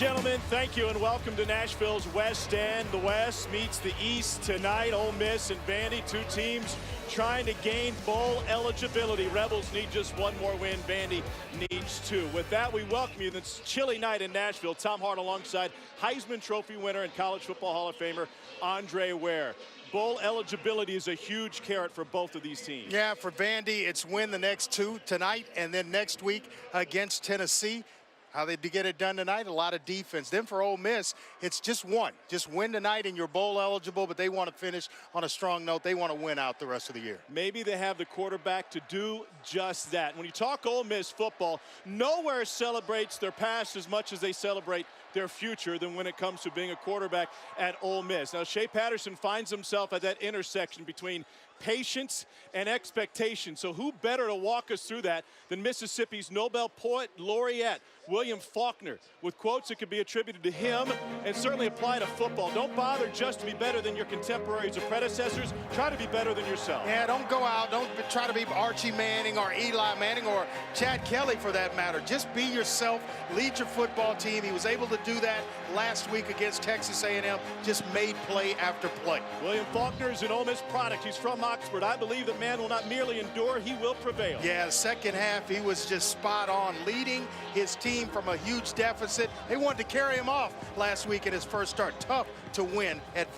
gentlemen, thank you and welcome to Nashville's West End. The West meets the East tonight. Ole Miss and Vandy, two teams trying to gain bowl eligibility. Rebels need just one more win. Vandy needs two. With that, we welcome you this chilly night in Nashville. Tom Hart alongside Heisman Trophy winner and College Football Hall of Famer Andre Ware. Bowl eligibility is a huge carrot for both of these teams. Yeah, for Vandy, it's win the next two tonight and then next week against Tennessee. How they get it done tonight, a lot of defense. Then for Ole Miss, it's just one. Just win tonight and you're bowl eligible, but they want to finish on a strong note. They want to win out the rest of the year. Maybe they have the quarterback to do just that. When you talk Ole Miss football, nowhere celebrates their past as much as they celebrate their future than when it comes to being a quarterback at Ole Miss. Now, Shea Patterson finds himself at that intersection between patience and expectation. So who better to walk us through that than Mississippi's Nobel Poet Laureate, William Faulkner, with quotes that could be attributed to him and certainly apply to football. Don't bother just to be better than your contemporaries or predecessors. Try to be better than yourself. Yeah, don't go out. Don't try to be Archie Manning or Eli Manning or Chad Kelly for that matter. Just be yourself. Lead your football team. He was able to do that last week against Texas A&M. Just made play after play. William Faulkner is an Ole Miss product. He's from Oxford. I believe that man will not merely endure, he will prevail. Yeah, the second half, he was just spot on, leading his team from a huge deficit. They wanted to carry him off last week in his first start. Tough to win at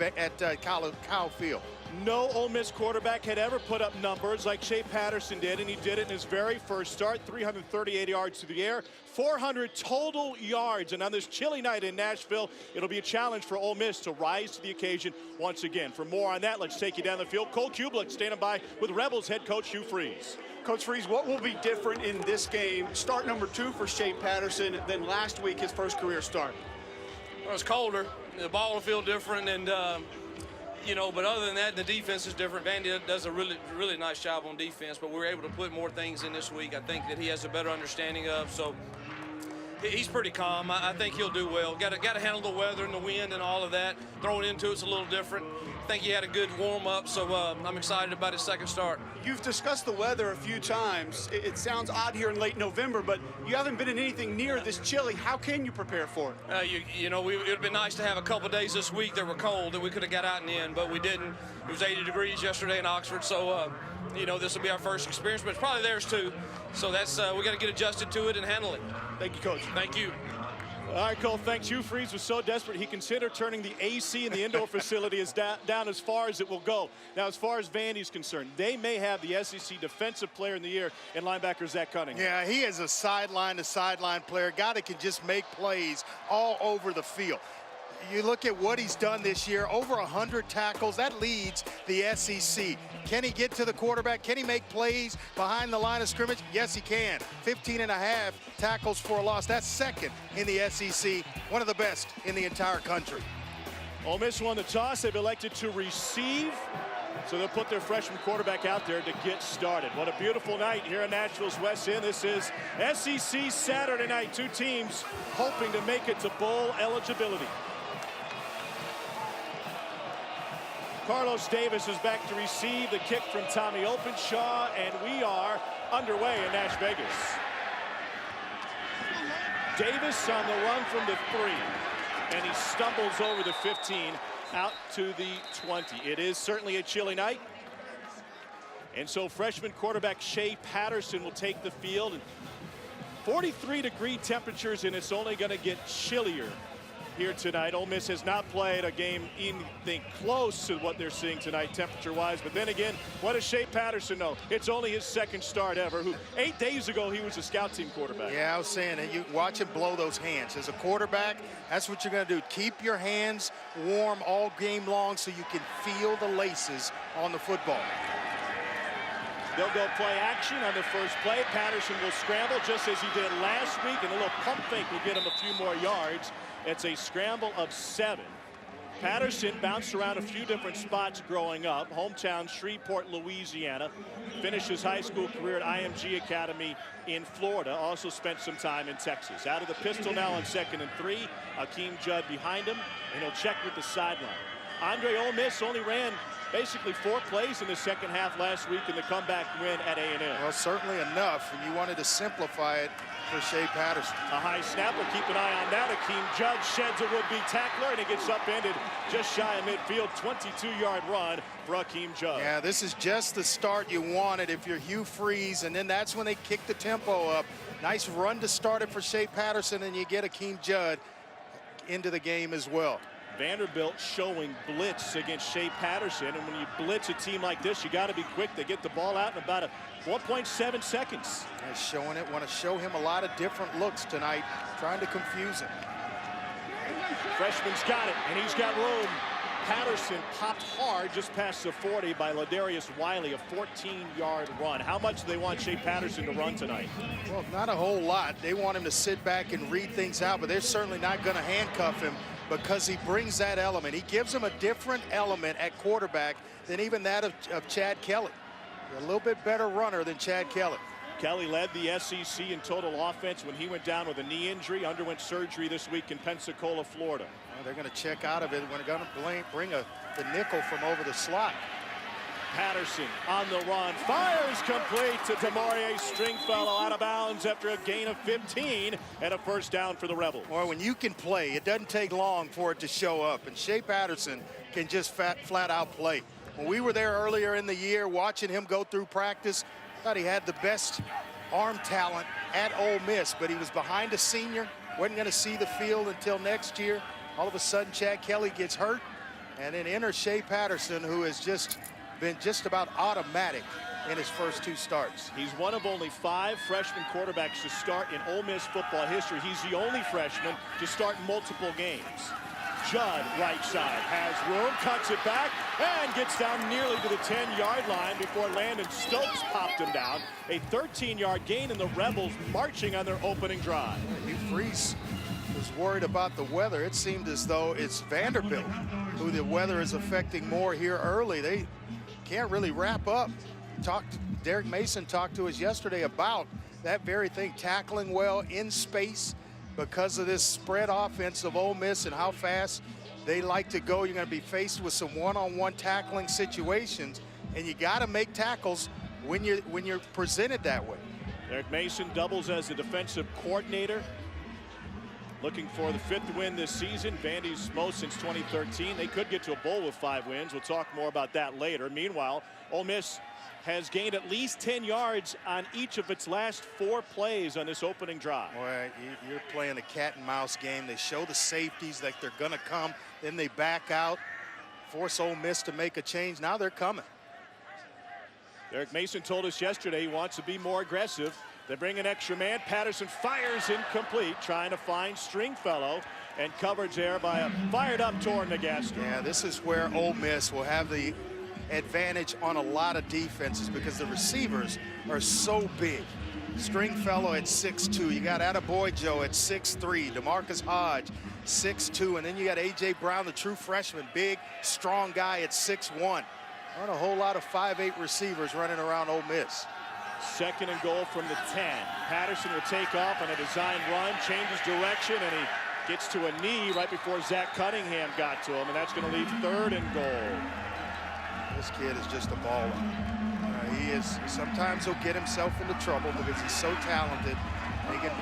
Kyle Field. No Ole Miss quarterback had ever put up numbers like Shea Patterson did, and he did it in his very first start. 338 yards through the air, 400 total yards. And on this chilly night in Nashville, it'll be a challenge for Ole Miss to rise to the occasion once again. For more on that, let's take you down the field. Cole Kublik standing by with Rebels head coach Hugh Freeze. Coach Freeze, what will be different in this game? Start number 2 for Shea Patterson than last week, his first career start. Well, it's colder. The ball will feel different, and you know, but other than that, the defense is different. Vandy does a really nice job on defense, but we were able to put more things in this week. I think that he has a better understanding of. So he's pretty calm. I think he'll do well. Got to handle the weather and the wind and all of that. Throwing into it's a little different. I think he had a good warm-up, so I'm excited about his second start. You've discussed the weather a few times. It sounds odd here in late November, but you haven't been in anything near this chilly. How can you prepare for it? You know, it would have been nice to have a couple days this week that were cold that we could have got out and in, but we didn't. It was 80 degrees yesterday in Oxford, so you know, this will be our first experience, but it's probably theirs too. So that's we got to get adjusted to it and handle it. Thank you, Coach. Thank you. All right, Cole, thanks. Hugh Freeze was so desperate he considered turning the AC in the indoor facility down as far as it will go. Now, as far as Vandy's concerned, they may have the SEC Defensive Player in the Year in linebacker Zach Cunningham. Yeah, he is a sideline-to-sideline player, guy that can just make plays all over the field. You look at what he's done this year, over 100 tackles. That leads the SEC. Can he get to the quarterback? Can he make plays behind the line of scrimmage? Yes, he can. 15.5 tackles for a loss. That's second in the SEC, one of the best in the entire country. Ole Miss won the toss. They've elected to receive, so they'll put their freshman quarterback out there to get started. What a beautiful night here in Nashville's West End. This is SEC Saturday night. Two teams hoping to make it to bowl eligibility. Carlos Davis is back to receive the kick from Tommy Openshaw, and we are underway in Nash Vegas. Davis on the run from the 3, and he stumbles over the 15 out to the 20. It is certainly a chilly night, and so freshman quarterback Shea Patterson will take the field. And 43-degree temperatures, and it's only going to get chillier here tonight. Ole Miss has not played a game anything close to what they're seeing tonight temperature-wise. But then again, what does Shea Patterson know? It's only his second start ever. 8 days ago, he was a scout team quarterback. Yeah, I was saying, you watch him blow those hands. As a quarterback, that's what you're going to do. Keep your hands warm all game long so you can feel the laces on the football. They'll go play action on the first play. Patterson will scramble just as he did last week, and a little pump fake will get him a few more yards. It's a scramble of 7. Patterson bounced around a few different spots growing up. Hometown Shreveport, Louisiana. Finished his high school career at IMG Academy in Florida. Also spent some time in Texas. Out of the pistol now on 2nd and 3. Akeem Judd behind him, and he'll check with the sideline. Andre, Ole Miss only ran basically 4 plays in the second half last week in the comeback win at A&M. Well, certainly enough, and you wanted to simplify it for Shea Patterson. A high snapper, keep an eye on that. Akeem Judge sheds a would-be tackler, and he gets upended just shy of midfield. 22-yard run for Akeem Judge. Yeah, this is just the start you wanted if you're Hugh Freeze, and then that's when they kick the tempo up. Nice run to start it for Shea Patterson, and you get Akeem Judge into the game as well. Vanderbilt showing blitz against Shea Patterson, and when you blitz a team like this, you got to be quick. They get the ball out in about a 1.7 seconds. They're showing it. Want to show him a lot of different looks tonight, trying to confuse him. Freshman's got it, and he's got room. Patterson popped hard just past the 40 by Ladarius Wiley, a 14-yard run. How much do they want Shea Patterson to run tonight? Well, not a whole lot. They want him to sit back and read things out, but they're certainly not going to handcuff him because he brings that element. He gives him a different element at quarterback than even that of Chad Kelly. A little bit better runner than Chad Kelly. Kelly led the SEC in total offense when he went down with a knee injury, underwent surgery this week in Pensacola, Florida. Well, they're going to check out of it. We're going to bring the nickel from over the slot. Patterson on the run, fires complete to Demario Stringfellow, out of bounds after a gain of 15 and a first down for the Rebels. Well, when you can play, it doesn't take long for it to show up, and Shea Patterson can just flat out play. When we were there earlier in the year watching him go through practice, thought he had the best arm talent at Ole Miss, but he was behind a senior, wasn't going to see the field until next year. All of a sudden, Chad Kelly gets hurt, and then enters Shea Patterson, who has just been just about automatic in his first 2 starts. He's one of only 5 freshman quarterbacks to start in Ole Miss football history. He's the only freshman to start multiple games. Judd, right side, has room, cuts it back, and gets down nearly to the 10-yard line before Landon Stokes popped him down. A 13-yard gain, and the Rebels marching on their opening drive. Hugh Freeze was worried about the weather. It seemed as though it's Vanderbilt who the weather is affecting more here early. They can't really wrap up. Derek Mason talked to us yesterday about that very thing, tackling well in space because of this spread offense of Ole Miss and how fast they like to go. You're going to be faced with some one-on-one tackling situations, and you got to make tackles when you're presented that way. Derek Mason doubles as the defensive coordinator, looking for the 5th win this season. Vandy's most since 2013. They could get to a bowl with 5 wins. We'll talk more about that later. Meanwhile, Ole Miss has gained at least 10 yards on each of its last 4 plays on this opening drive. Boy, you're playing a cat and mouse game. They show the safeties like they're going to come, then they back out, force Ole Miss to make a change. Now they're coming. Derek Mason told us yesterday he wants to be more aggressive. They bring an extra man. Patterson fires incomplete, trying to find Stringfellow, and coverage there by a fired-up Torn Nagastro. Yeah, this is where Ole Miss will have the advantage on a lot of defenses because the receivers are so big. Stringfellow at 6'2". You got Attaboy Joe at 6'3". DeMarcus Hodge 6'2". And then you got A.J. Brown, the true freshman, big, strong guy at 6'1". Not a whole lot of 5'8" receivers running around Ole Miss. 2nd and goal from the 10. Patterson will take off on a design run, changes direction, and he gets to a knee right before Zach Cunningham got to him, and that's going to leave 3rd and goal. This kid is just a baller. He is. Sometimes he'll get himself into trouble because he's so talented.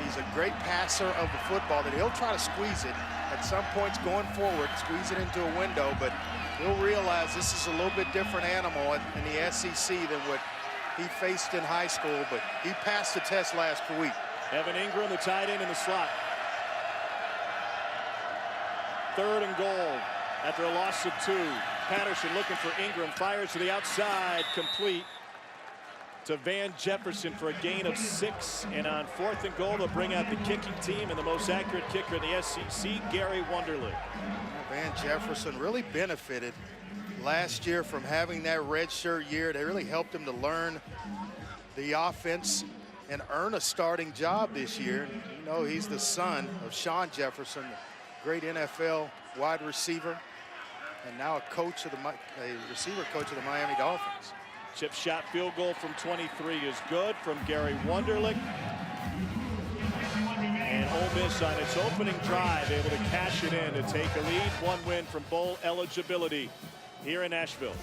He's a great passer of the football that he'll try to squeeze it at some points going forward, squeeze it into a window, but he'll realize this is a little bit different animal in the SEC than what he faced in high school, but he passed the test last week. Evan Ingram, the tight end in the slot. 3rd and goal after a loss of 2. Patterson looking for Ingram, fires to the outside, complete to Van Jefferson for a gain of 6. And on 4th and goal, they'll bring out the kicking team and the most accurate kicker in the SEC, Gary Wunderlich. Van Jefferson really benefited last year from having that redshirt year. They really helped him to learn the offense and earn a starting job this year. You know, he's the son of Sean Jefferson, the great NFL wide receiver, and now a receiver coach of the Miami Dolphins. Chip shot field goal from 23 is good from Gary Wunderlich. And Ole Miss on its opening drive able to cash it in to take a lead. 1 win from bowl eligibility. here in Nashville.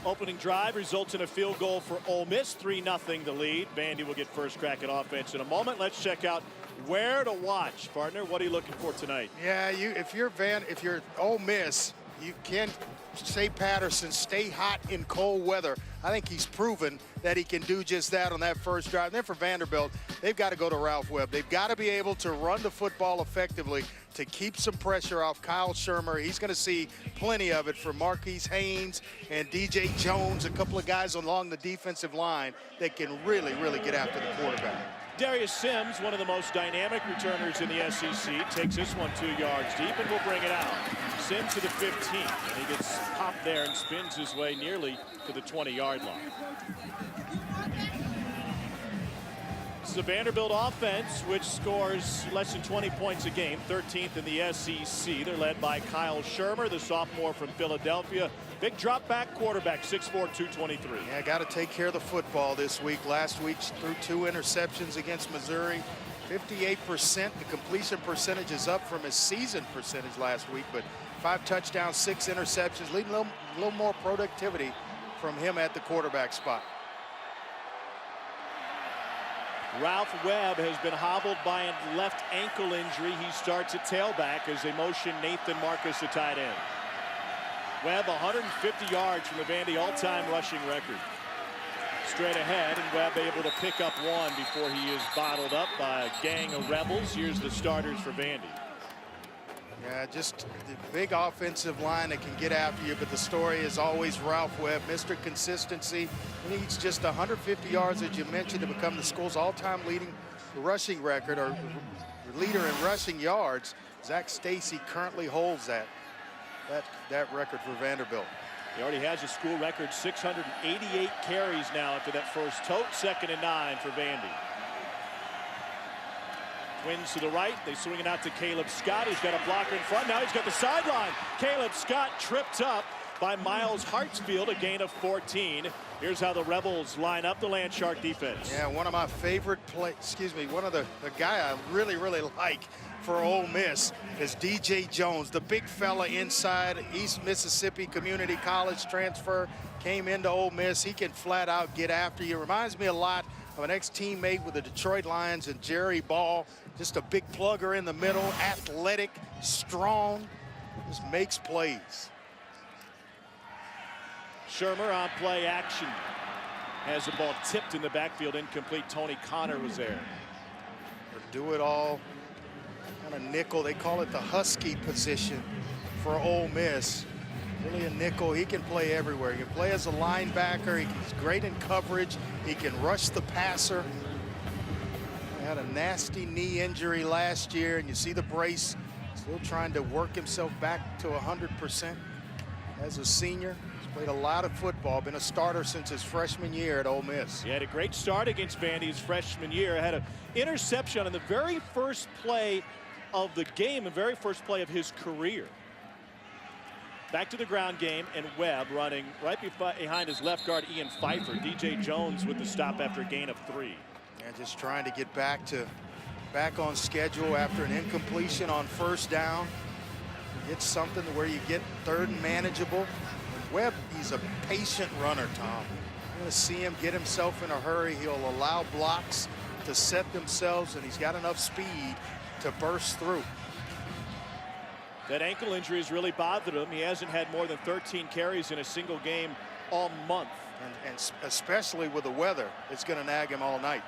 Opening drive results in a field goal for Ole Miss, 3-0 the lead. Vandy will get first crack at offense in a moment. Let's check out where to watch. Partner, what are you looking for tonight? Yeah, if you're Ole Miss, you can Shea Patterson stay hot in cold weather. I think he's proven that he can do just that on that first drive. And then for Vanderbilt, they've got to go to Ralph Webb. They've got to be able to run the football effectively to keep some pressure off Kyle Shermer. He's going to see plenty of it from Marquise Haynes and DJ Jones, a couple of guys along the defensive line that can really, really get after the quarterback. Darius Sims, one of the most dynamic returners in the SEC, takes this one 2 yards deep and will bring it out. Sims to the 15, and he gets popped there and spins his way nearly to the 20-yard line. This is a Vanderbilt offense which scores less than 20 points a game, 13th in the SEC. They're led by Kyle Shermer, the sophomore from Philadelphia. Big drop back quarterback, 6'4", 223. Yeah, got to take care of the football this week. Last week threw 2 interceptions against Missouri. 58%. The completion percentage is up from his season percentage last week, but 5 touchdowns, 6 interceptions, leading a little more productivity from him at the quarterback spot. Ralph Webb has been hobbled by a left ankle injury. He starts at tailback as they motion Nathan Marcus, the tight end. Webb 150 yards from the Vandy all-time rushing record. Straight ahead, and Webb able to pick up 1 before he is bottled up by a gang of Rebels. Here's the starters for Vandy. Yeah, just the big offensive line that can get after you, but the story is always Ralph Webb, Mr. Consistency. He needs just 150 yards, as you mentioned, to become the school's all-time leading rushing record, or leader in rushing yards. Zach Stacy currently holds that record for Vanderbilt. He already has a school record 688 carries now after that first tote. 2nd and 9 for Vandy. Twins to the right. They swing it out to Caleb Scott. He's got a blocker in front. Now he's got the sideline. Caleb Scott tripped up by Miles Hartsfield, a gain of 14. Here's how the Rebels line up the Landshark defense. Yeah, one of my favorite one of the guy I really, really like for Ole Miss is DJ Jones, the big fella inside, East Mississippi Community College transfer, came into Ole Miss. He can flat out get after you. Reminds me a lot of an ex-teammate with the Detroit Lions and Jerry Ball. Just a big plugger in the middle, athletic, strong, just makes plays. Shermer on play action. Has the ball tipped in the backfield, incomplete. Tony Connor was there. Do it all. Kind of nickel. They call it the Husky position for Ole Miss. Really a nickel. He can play everywhere. He can play as a linebacker. He's great in coverage. He can rush the passer. He had a nasty knee injury last year, and you see the brace. Still trying to work himself back to 100% as a senior. He's played a lot of football, been a starter since his freshman year at Ole Miss. He had a great start against Vandy his freshman year. Had an interception on the very first play of the game, the very first play of his career. Back to the ground game, and Webb running right behind his left guard, Ian Pfeiffer. DJ Jones with the stop after a gain of 3. And just trying to get back on schedule after an incompletion on first down. Get something where you get 3rd and manageable. And Webb, he's a patient runner, Tom. You're going to see him get himself in a hurry. He'll allow blocks to set themselves, and he's got enough speed to burst through. That ankle injury has really bothered him. He hasn't had more than 13 carries in a single game all month. And especially with the weather, it's going to nag him all night.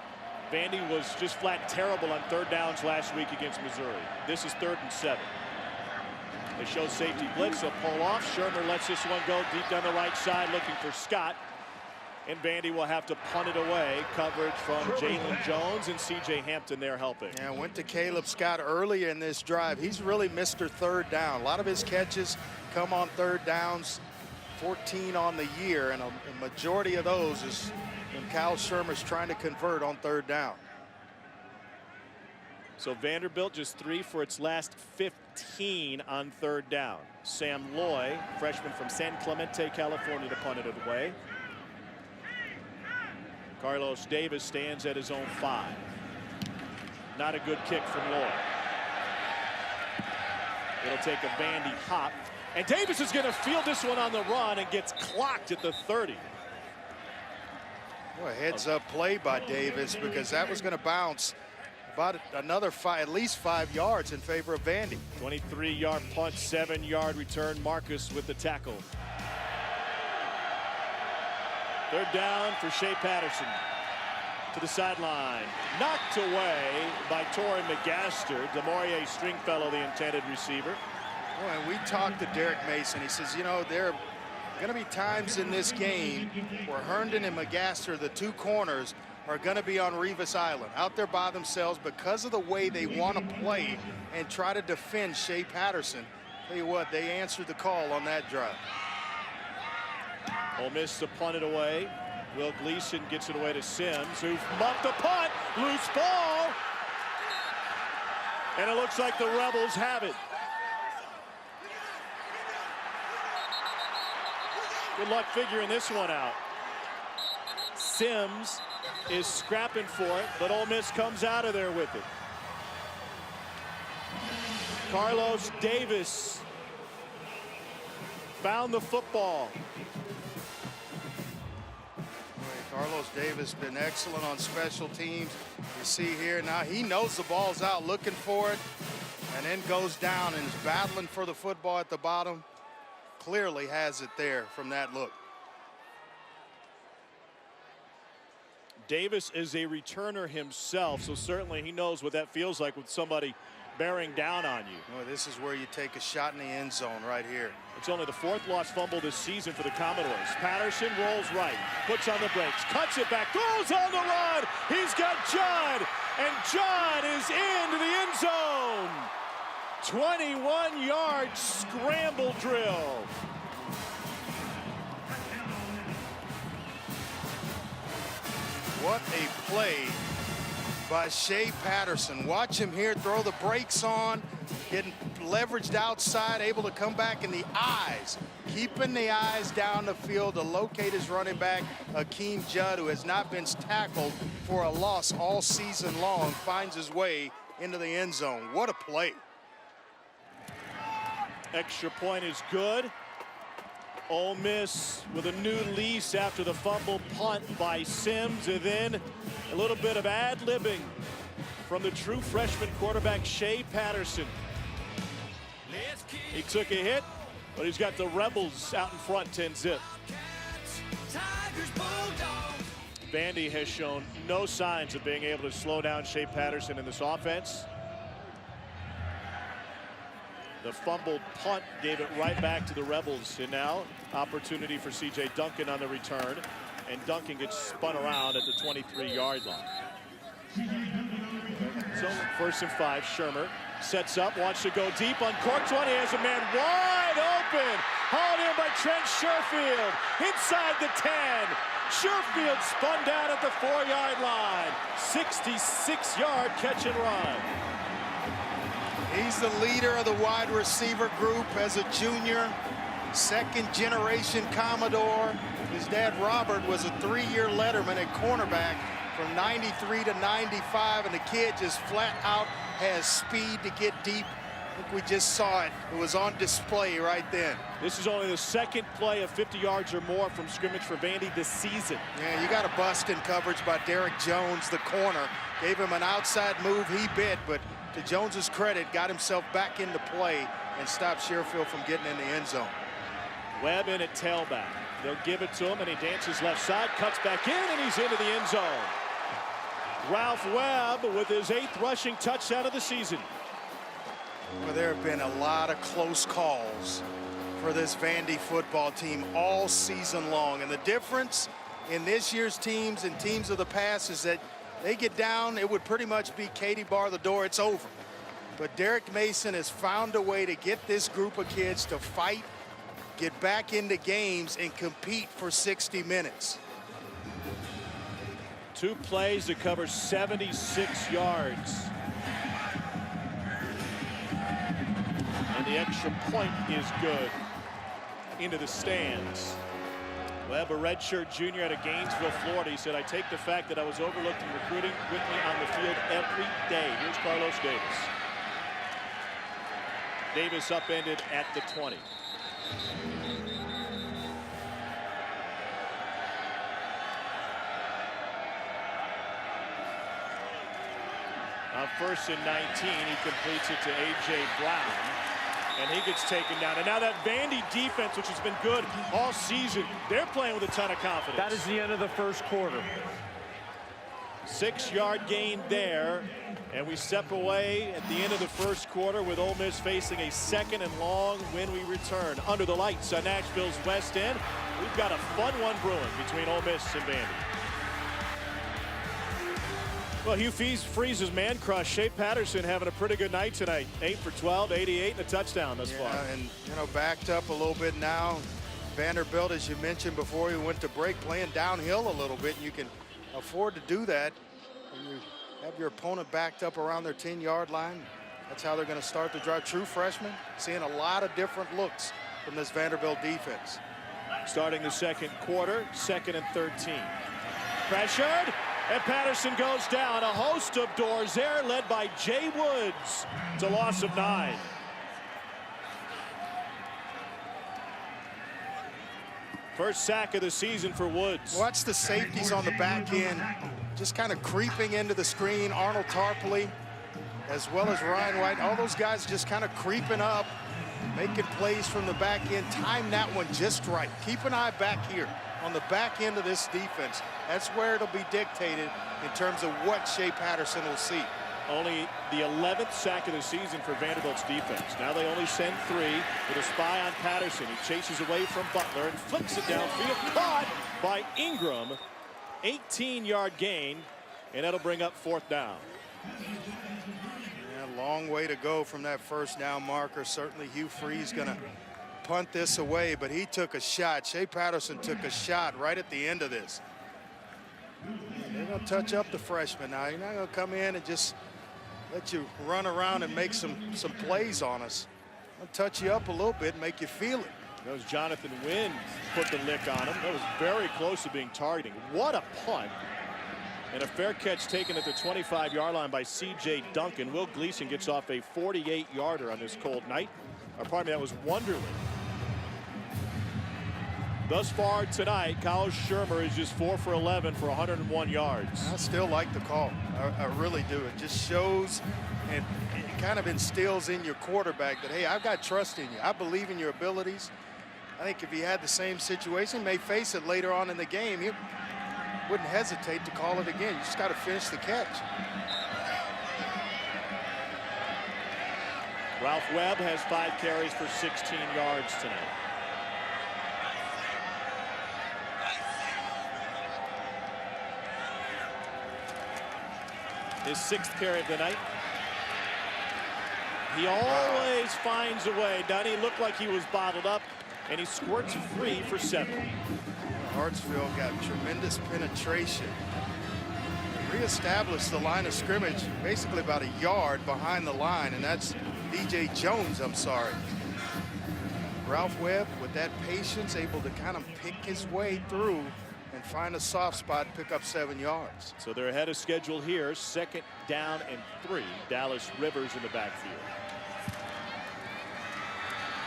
Vandy was just flat terrible on 3rd downs last week against Missouri. This is 3rd and 7. They show safety blitz. They'll pull off. Shermer lets this one go deep down the right side looking for Scott. And Vandy will have to punt it away. Coverage from Jalen Jones and C.J. Hampton there helping. Yeah, went to Caleb Scott early in this drive. He's really Mr. 3rd down. A lot of his catches come on 3rd downs, 14 on the year, and a majority of those is when Kyle Shermer's trying to convert on 3rd down. So Vanderbilt just 3 for its last 15 on 3rd down. Sam Loy, freshman from San Clemente, California, to punt it away. Carlos Davis stands at his own 5. Not a good kick from Loy. It'll take a Vandy hop And Davis is going to field this one on the run and gets clocked at the 30. Well, heads-up play by Davis, because that was going to bounce about another at least 5 yards in favor of Vandy. 23-yard punt, 7-yard return. Marcus with the tackle. Third down for Shea Patterson. To the sideline. Knocked away by Torrey McGaster. DeMaurier Stringfellow, the intended receiver. Well, and we talked to Derek Mason. He says, you know, there are going to be times in this game where Herndon and McGaster, the two corners, are going to be on Revis Island, out there by themselves because of the way they want to play and try to defend Shea Patterson. Tell you what, they answered the call on that drive. Ole Miss to punt it away. Will Gleason gets it away to Sims, who muffed a punt. Loose ball. And it looks like the Rebels have it. Good luck figuring this one out. Sims is scrapping for it, but Ole Miss comes out of there with it. Carlos Davis found the football. Carlos Davis been excellent on special teams. You see here now he knows the ball's out, looking for it, and then goes down and is battling for the football at the bottom. Clearly has it there from that look. Davis is a returner himself, so certainly he knows what that feels like with somebody bearing down on you. Well, this is where you take a shot in the end zone right here. It's only the 4th lost fumble this season for the Commodores. Patterson rolls right, puts on the brakes, cuts it back, goes on the run. He's got Judd, and Judd is into the end zone. 21-yard scramble drill. What a play by Shea Patterson. Watch him here throw the brakes on, getting leveraged outside, able to come back in the eyes, keeping the eyes down the field to locate his running back, Akeem Judd, who has not been tackled for a loss all season long, finds his way into the end zone. What a play. Extra point is good. Ole Miss with a new lease after the fumble punt by Sims, and then a little bit of ad-libbing from the true freshman quarterback Shea Patterson. He took a hit, but he's got the Rebels out in front 10-zip. Vandy has shown no signs of being able to slow down Shea Patterson in this offense. The fumbled punt gave it right back to the Rebels, and now opportunity for C.J. Duncan on the return, and Duncan gets spun around at the 23-yard line. So 1st and 5, Shermer sets up, wants to go deep, uncorks one, he has a man wide open, hauled in by Trent Sherfield, inside the 10. Sherfield spun down at the 4-yard line, 66-yard catch and run. He's the leader of the wide receiver group as a junior, 2nd generation Commodore. His dad Robert was a 3-year letterman at cornerback from 93 to 95, and the kid just flat out has speed to get deep. I think we just saw it. It was on display right then. This is only the 2nd play of 50 yards or more from scrimmage for Vandy this season. Yeah, you got a bust in coverage by Derek Jones, the corner. Gave him an outside move, he bit, but to Jones's credit, got himself back into play and stopped Sherfield from getting in the end zone. Webb in at tailback. They'll give it to him, and he dances left side, cuts back in, and he's into the end zone. Ralph Webb with his 8th rushing touchdown of the season. Well, there have been a lot of close calls for this Vandy football team all season long. And the difference in this year's teams and teams of the past is that they get down, it would pretty much be Katie bar the door, it's over. But Derek Mason has found a way to get this group of kids to fight, get back into games, and compete for 60 minutes. 2 plays to cover 76 yards. And the extra point is good. Into the stands. Webb, a redshirt junior out of Gainesville, Florida. He said, I take the fact that I was overlooked in recruiting with me on the field every day. Here's Carlos Davis. Davis upended at the 20. On 1st and 19, he completes it to A.J. Brown, and he gets taken down. And now that Vandy defense, which has been good all season, they're playing with a ton of confidence. That is the end of the first quarter. 6-yard gain there, and we step away at the end of the first quarter with Ole Miss facing a 2nd and long when we return. Under the lights on Nashville's West End, we've got a fun one brewing between Ole Miss and Vandy. Well, Hugh Freeze's man crush. Shea Patterson having a pretty good night tonight. 8 for 12, 88, and a touchdown thus far. And, you know, backed up a little bit now. Vanderbilt, as you mentioned before we went to break, playing downhill a little bit, and you can afford to do that when you have your opponent backed up around their 10-yard line. That's how they're going to start the drive. True freshman, seeing a lot of different looks from this Vanderbilt defense. Starting the second quarter, 2nd and 13. Pressured, and Patterson goes down. A host of doors there, led by Jay Woods. It's a loss of 9. First sack of the season for Woods. Watch the safeties on the back end, just kind of creeping into the screen. Arnold Tarpley, as well as Ryan White, all those guys just kind of creeping up, making plays from the back end. Time that one just right. Keep an eye back here on the back end of this defense. That's where it'll be dictated in terms of what Shea Patterson will see. Only the 11th sack of the season for Vanderbilt's defense. Now they only send 3 with a spy on Patterson. He chases away from Butler and flicks it downfield. Caught by Ingram. 18-yard gain, and that'll bring up 4th down. Yeah, long way to go from that first down marker. Certainly Hugh Freeze going to punt this away, but he took a shot. Shea Patterson took a shot right at the end of this. And they're going to touch up the freshman now. You're not going to come in and just let you run around and make some plays on us. I'll touch you up a little bit and make you feel it. That was Jonathan Wynn put the lick on him. That was very close to being targeting. What a punt. And a fair catch taken at the 25-yard line by C.J. Duncan. Will Gleason gets off a 48-yarder on this cold night. Or pardon me, that was Wonderly. Thus far tonight, Kyle Shermer is just 4 for 11 for 101 yards. I still like the call. I really do. It just shows and it kind of instills in your quarterback that, hey, I've got trust in you. I believe in your abilities. I think if he had the same situation, may face it later on in the game, he wouldn't hesitate to call it again. You just got to finish the catch. Ralph Webb has 5 carries for 16 yards tonight. His 6th carry of the night. He always finds a way. Doesn't he look like he was bottled up? And he squirts free for 7. Hartsfield got tremendous penetration. Reestablished the line of scrimmage basically about a yard behind the line, and that's DJ Jones, I'm sorry. Ralph Webb, with that patience, able to kind of pick his way through and find a soft spot, pick up 7 yards. So they're ahead of schedule here. 2nd down and 3. Dallas Rivers in the backfield.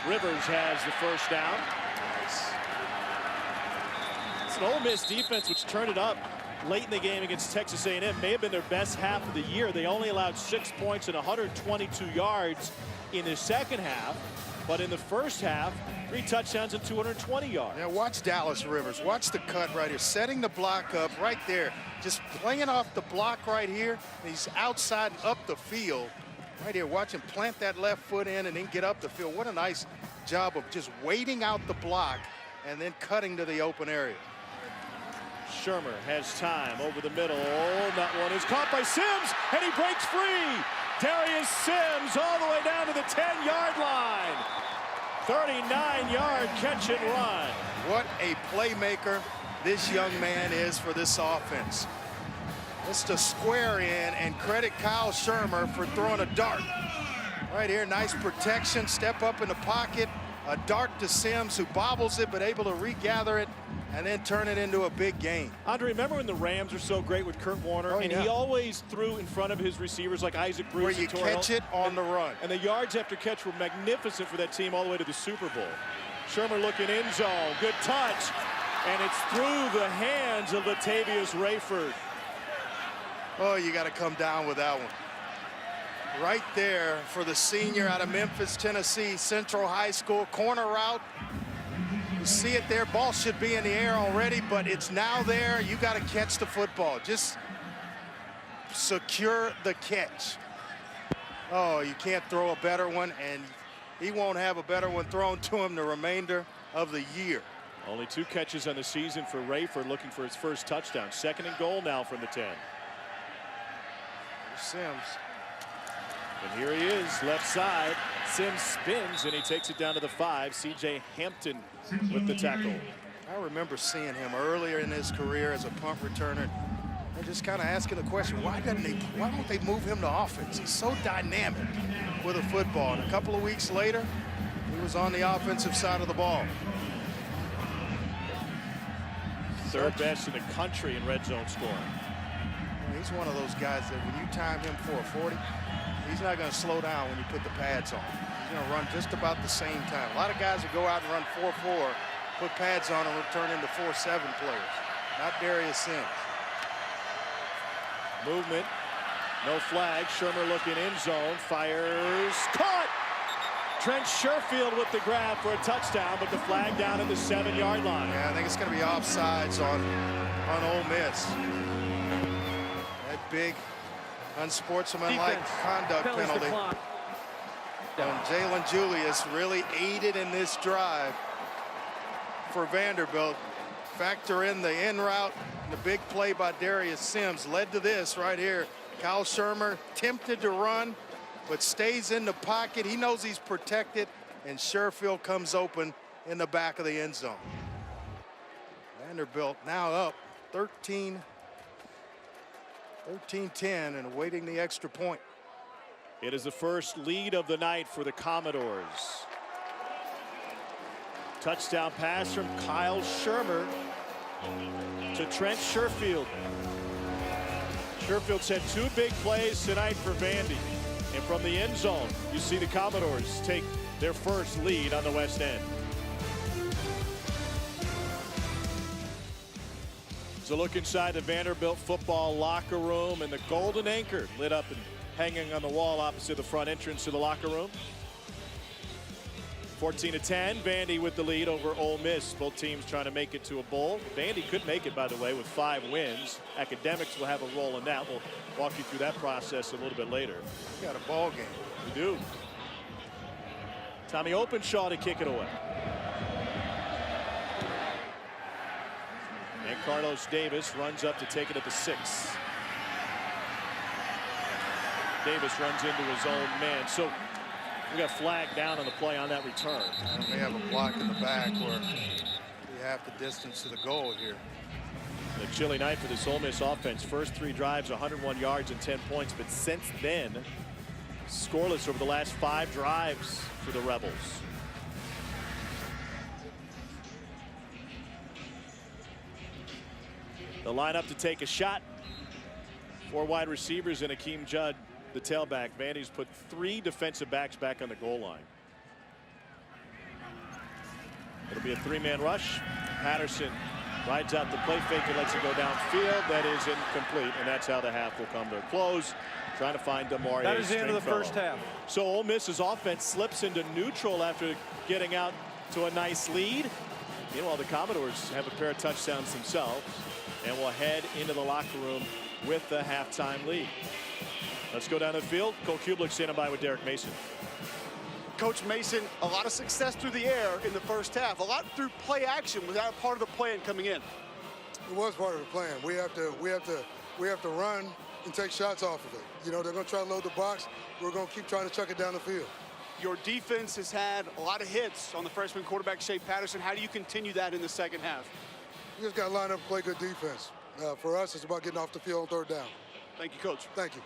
Rivers has the first down. It's an Ole Miss defense which turned it up late in the game against Texas A&M. May have been their best half of the year. They only allowed 6 points and 122 yards in the second half. But in the first half, 3 touchdowns and 220 yards. Now watch Dallas Rivers. Watch the cut right here. Setting the block up right there. Just playing off the block right here. He's outside up the field. Right here. Watch him plant that left foot in and then get up the field. What a nice job of just waiting out the block and then cutting to the open area. Shermer has time over the middle. Oh, that one is caught by Sims, and he breaks free. Darius Sims all the way down to the 10-yard line. 39-yard catch and run. What a playmaker this young man is for this offense. Just a square in, and credit Kyle Shermer for throwing a dart. Right here, nice protection, step up in the pocket. A dart to Sims, who bobbles it but able to regather it and then turn it into a big gain. Andre, remember when the Rams were so great with Kurt Warner? And he always threw in front of his receivers like Isaac Bruce. Where you catch it on the run. And the yards after catch were magnificent for that team all the way to the Super Bowl. Shermer looking end zone. Good touch. And it's through the hands of Latavius Rayford. Oh, you got to come down with that one. Right there for the senior out of Memphis, Tennessee, Central High School, corner route. You see it there. Ball should be in the air already, but it's now there. You got to catch the football. Just secure the catch. Oh, you can't throw a better one, and he won't have a better one thrown to him the remainder of the year. Only 2 catches on the season for Rayford, looking for his first touchdown. 2nd and goal now from the 10. Sims. And here he is, left side. Sims spins, and he takes it down to the 5. C.J. Hampton with the tackle. I remember seeing him earlier in his career as a punt returner and just kind of asking the question, why don't they move him to offense? He's so dynamic with a football. And a couple of weeks later, he was on the offensive side of the ball. 3rd best in the country in red zone scoring. He's one of those guys that when you time him for a 40, he's not going to slow down when you put the pads on. He's going to run just about the same time. A lot of guys that go out and run 4.4, put pads on and return into 4.7 players. Not Darius Sims. Movement, no flag. Shermer looking end zone, fires, caught! Trent Sherfield with the grab for a touchdown, but the flag down at the 7-yard line. Yeah, I think it's going to be offsides on Ole Miss. That big unsportsmanlike conduct penalty. And Jalen Julius really aided in this drive for Vanderbilt. Factor in the in route, the big play by Darius Sims led to this right here. Kyle Shermer tempted to run, but stays in the pocket. He knows he's protected, and Sherfield comes open in the back of the end zone. Vanderbilt now up 13-10 and awaiting the extra point. It is the first lead of the night for the Commodores. Touchdown pass from Kyle Shermer to Trent Sherfield. Sherfield's had 2 big plays tonight for Vandy. And from the end zone, you see the Commodores take their first lead on the West End. So look inside the Vanderbilt football locker room, and the golden anchor lit up and hanging on the wall opposite the front entrance to the locker room. 14-10, Vandy with the lead over Ole Miss. Both teams trying to make it to a bowl. Vandy could make it, by the way, with 5 wins. Academics will have a role in that. We'll walk you through that process a little bit later. We got a ball game. We do. Tommy Openshaw to kick it away. And Carlos Davis runs up to take it at the 6. Davis runs into his own man. So we got flagged down on the play on that return. And they have a block in the back where we have the distance to the goal here. A chilly night for this Ole Miss offense. First 3 drives, 101 yards and 10 points. But since then, scoreless over the last 5 drives for the Rebels. The lineup to take a shot. 4 wide receivers and Akeem Judd, the tailback. Vandy's put 3 defensive backs back on the goal line. It'll be a 3-man rush. Patterson rides out the play fake and lets it go downfield. That is incomplete, and that's how the half will come to a close. Trying to find Demarius. That is the end of the first half. So Ole Miss's offense slips into neutral after getting out to a nice lead. Meanwhile, the Commodores have a pair of touchdowns themselves and will head into the locker room with the halftime lead. Let's go down the field. Cole Kublik standing by with Derek Mason. Coach Mason, a lot of success through the air in the first half. A lot through play action. Was that part of the plan coming in? It was part of the plan. We have to run and take shots off of it. You know, they're going to try to load the box. We're going to keep trying to chuck it down the field. Your defense has had a lot of hits on the freshman quarterback, Shea Patterson. How do you continue that in the second half? You just got to line up and play good defense. For us, it's about getting off the field on 3rd down. Thank you, Coach. Thank you.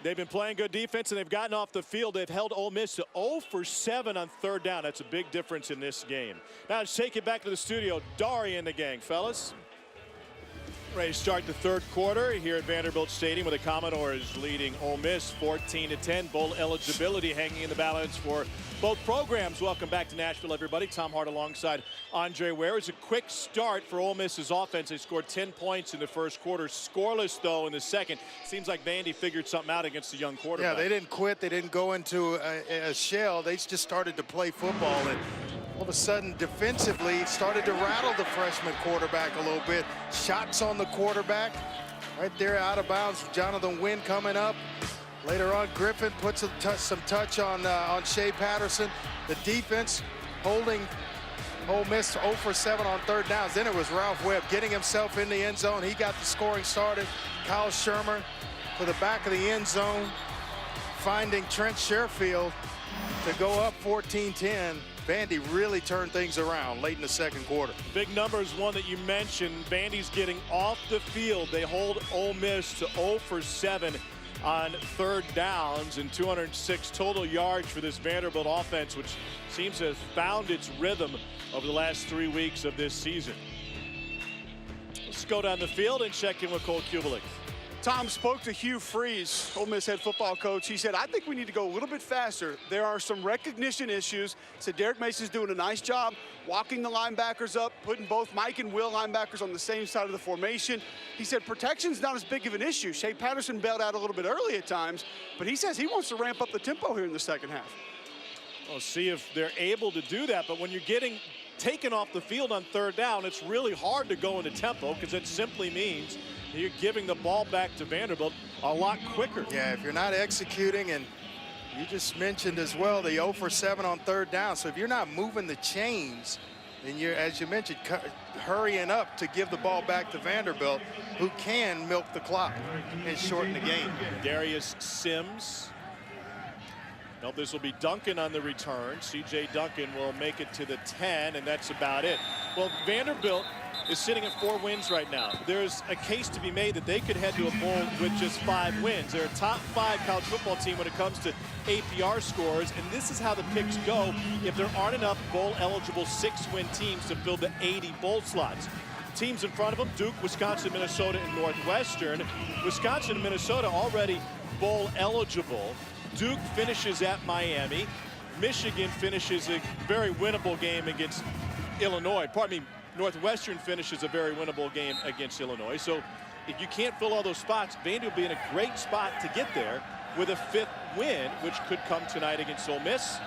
They've been playing good defense, and they've gotten off the field. They've held Ole Miss to 0 for 7 on 3rd down. That's a big difference in this game. Now let's take it back to the studio. Dari and the gang, fellas. Ready to start the third quarter here at Vanderbilt Stadium with the Commodores leading Ole Miss 14-10. Bowl eligibility hanging in the balance for both programs. Welcome back to Nashville, everybody. Tom Hart alongside Andre Ware. It's a quick start for Ole Miss's offense. They scored 10 points in the first quarter. Scoreless, though, in the second. Seems like Vandy figured something out against the young quarterback. Yeah, they didn't quit. They didn't go into a shell. They just started to play football. And all of a sudden, defensively, started to rattle the freshman quarterback a little bit. Shots on the quarterback. Right there out of bounds. Jonathan Wynn coming up. Later on, Griffin puts some touch on Shea Patterson. The defense holding Ole Miss 0 for 7 on third downs. Then it was Ralph Webb getting himself in the end zone. He got the scoring started. Kyle Shermer to the back of the end zone, finding Trent Sherfield to go up 14-10. Vandy really turned things around late in the second quarter. Big numbers, one that you mentioned. Vandy's getting off the field. They hold Ole Miss to 0 for 7 on third downs and 206 total yards for this Vanderbilt offense, which seems to have found its rhythm over the last 3 weeks of this season. Let's go down the field and check in with Cole Kubelik. Tom spoke to Hugh Freeze, Ole Miss head football coach. He said, I think we need to go a little bit faster. There are some recognition issues. He said Derek Mason's doing a nice job walking the linebackers up, putting both Mike and Will linebackers on the same side of the formation. He said protection's not as big of an issue. Shea Patterson bailed out a little bit early at times, but he says he wants to ramp up the tempo here in the second half. We'll see if they're able to do that, but when you're getting taken off the field on third down, it's really hard to go into tempo because it simply means you're giving the ball back to Vanderbilt a lot quicker. Yeah, if you're not executing, and you just mentioned as well the 0 for 7 on third down. So if you're not moving the chains, and you're, as you mentioned, hurrying up to give the ball back to Vanderbilt, who can milk the clock and shorten the game. Darius Sims. Nope, this will be Duncan on the return. C.J. Duncan will make it to the 10, and that's about it. Well, Vanderbilt is sitting at 4 wins right now. There's a case to be made that they could head to a bowl with just 5 wins. They're a top 5 college football team when it comes to APR scores, and this is how the picks go if there aren't enough bowl-eligible 6-win teams to fill the 80 bowl slots. Teams in front of them, Duke, Wisconsin, Minnesota, and Northwestern. Wisconsin and Minnesota already bowl-eligible. Duke finishes at Miami. Michigan finishes a very winnable game against Illinois. Pardon me, Northwestern finishes a very winnable game against Illinois. So if you can't fill all those spots, Vandy will be in a great spot to get there with a 5th win, which could come tonight against Ole Miss,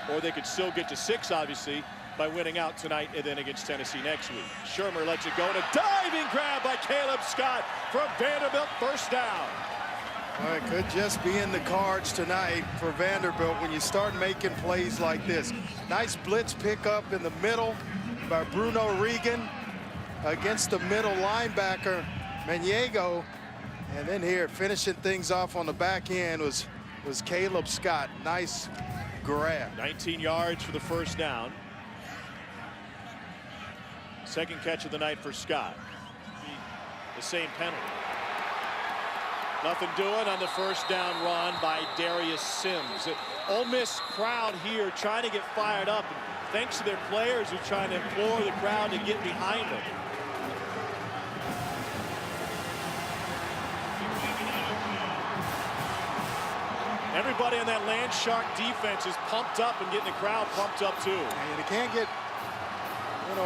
or they could still get to 6, obviously, by winning out tonight and then against Tennessee next week. Shermer lets it go, and a diving grab by Caleb Scott from Vanderbilt, first down. Well, it could just be in the cards tonight for Vanderbilt when you start making plays like this. Nice blitz pickup in the middle by Bruno Regan against the middle linebacker, Maniego. And then here, finishing things off on the back end was Caleb Scott. Nice grab. 19 yards for the first down. Second catch of the night for Scott. The same penalty. Nothing doing on the first down run by Darius Sims. Ole Miss crowd here trying to get fired up. And thanks to their players who are trying to implore the crowd to get behind them. Everybody on that Land Shark defense is pumped up and getting the crowd pumped up too. And they can't get,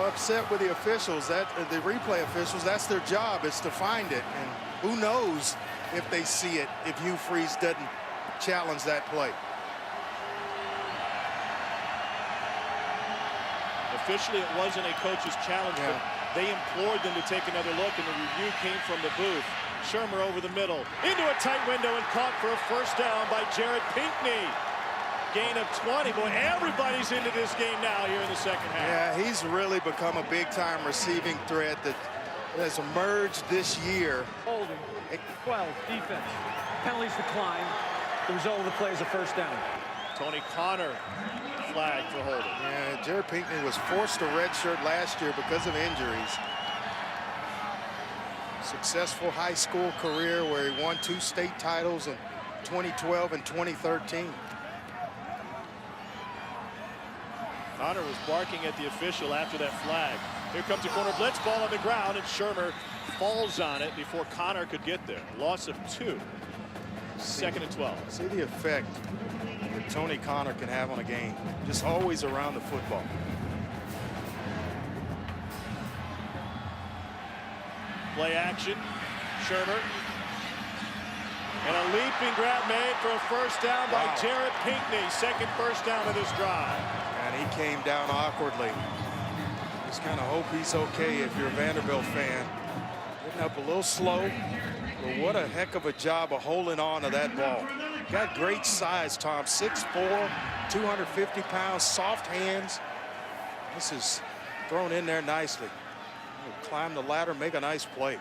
upset with the officials. The replay officials, that's their job, is to find it. And who knows if they see it, if Hugh Freeze doesn't challenge that play. Officially, it wasn't a coach's challenge, but they implored them to take another look, and the review came from the booth. Shermer over the middle, into a tight window, and caught for a first down by Jared Pinkney. Gain of 20. Boy, everybody's into this game now here in the second half. Yeah, he's really become a big-time receiving threat that has emerged this year. Holding, 12, defense. Penalties decline. The result of the play is a first down. Tony Connor flagged for holding. Yeah, Jared Pinkney was forced to redshirt last year because of injuries. Successful high school career where he won 2 state titles in 2012 and 2013. Connor was barking at the official after that flag. Here comes a corner blitz, ball on the ground, and Shermer falls on it before Connor could get there. Loss of 2. 2nd and 12. See the effect that Tony Connor can have on a game. Just always around the football. Play action. Shermer. And a leaping grab made for a first down by Jared Pinkney. 2nd first down of this drive. And he came down awkwardly. Just kind of hope he's okay if you're a Vanderbilt fan. Getting up a little slow. But what a heck of a job of holding on to that ball. Got great size, Tom. 6'4", 250 pounds, soft hands. This is thrown in there nicely. He'll climb the ladder, make a nice play.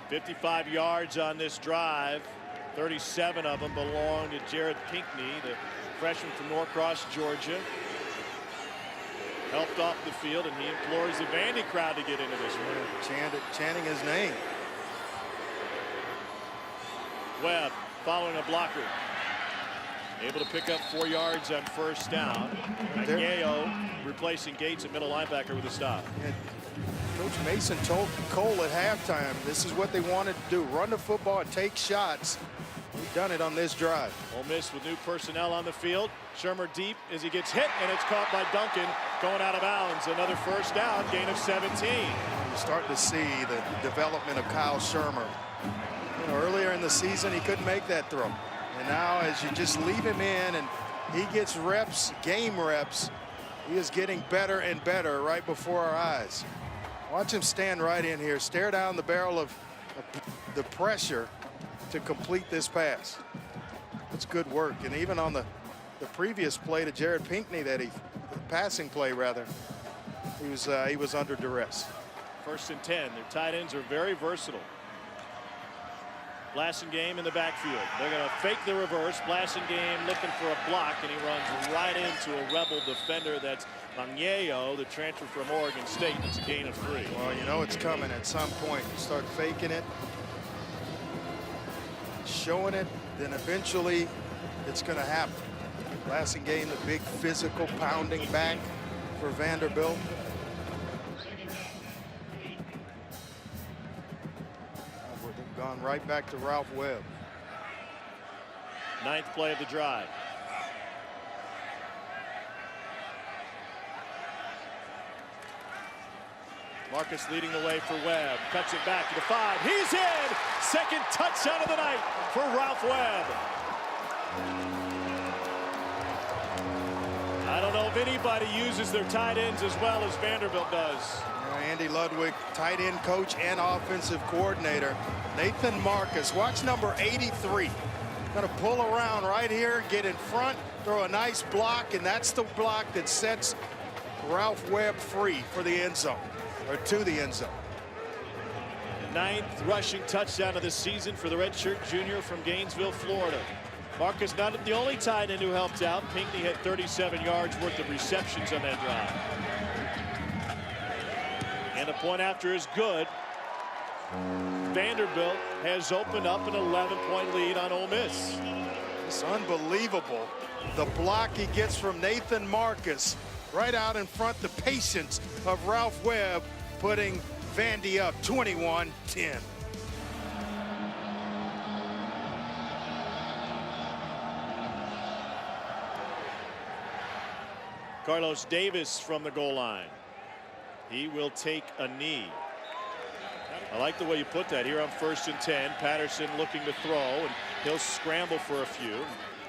$55 yards on this drive. 37 of them belong to Jared Pinkney, the freshman from Norcross, Georgia. Helped off the field, and he implores the Vandy crowd to get into this one. Chanting his name. Webb following a blocker. Able to pick up 4 yards on first down. Magneo replacing Gates at middle linebacker with a stop. Yeah. Coach Mason told Cole at halftime this is what they wanted to do. Run the football and take shots. We've done it on this drive. Ole Miss with new personnel on the field. Shermer deep as he gets hit, and it's caught by Duncan going out of bounds. Another first down, gain of 17. You're starting to see the development of Kyle Shermer. You know, earlier in the season, he couldn't make that throw. And now as you just leave him in and he gets reps, game reps, he is getting better and better right before our eyes. Watch him stand right in here, stare down the barrel of the pressure to complete this pass. It's good work. And even on the previous play to Jared Pinkney, the passing play rather, he was under duress. 1st and 10. Their tight ends are very versatile. Blasingame in the backfield. They're going to fake the reverse. Blasingame looking for a block, and he runs right into a Rebel defender. That's Magneo, the transfer from Oregon State. It's a gain of 3. Well, you know it's coming at some point. You start faking it, showing it, then eventually it's going to happen. Blasingame, the big physical pounding back for Vanderbilt. They've gone right back to Ralph Webb. 9th play of the drive. Marcus leading the way for Webb. Cuts it back to the 5. He's in! 2nd touchdown of the night for Ralph Webb. I don't know if anybody uses their tight ends as well as Vanderbilt does. Andy Ludwig, tight end coach and offensive coordinator. Nathan Marcus, watch number 83. Going to pull around right here, get in front, throw a nice block, and that's the block that sets Ralph Webb free for the end zone, or to the end zone. 9th rushing touchdown of the season for the redshirt junior from Gainesville, Florida. Marcus not the only tight end who helped out. Pinkney had 37 yards worth of receptions on that drive. And the point after is good. Vanderbilt has opened up an 11-point lead on Ole Miss. It's unbelievable. The block he gets from Nathan Marcus right out in front. The patience of Ralph Webb putting Vandy up 21-10. Carlos Davis from the goal line. He will take a knee. I like the way you put that here on 1st and 10. Patterson looking to throw, and he'll scramble for a few.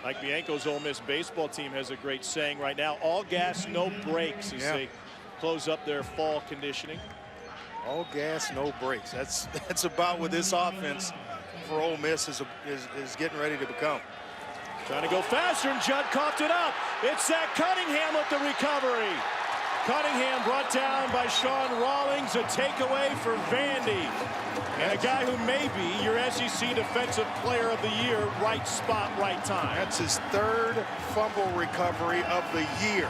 Mike Bianco's Ole Miss baseball team has a great saying right now: all gas, no brakes, as they close up their fall conditioning. All gas, no brakes. That's about what this offense for Ole Miss is getting ready to become. Trying to go faster, and Judd coughed it up. It's Zach Cunningham with the recovery. Cunningham brought down by Sean Rawlings. A takeaway for Vandy. And a guy who may be your SEC Defensive Player of the Year. Right spot, right time. That's his 3rd fumble recovery of the year.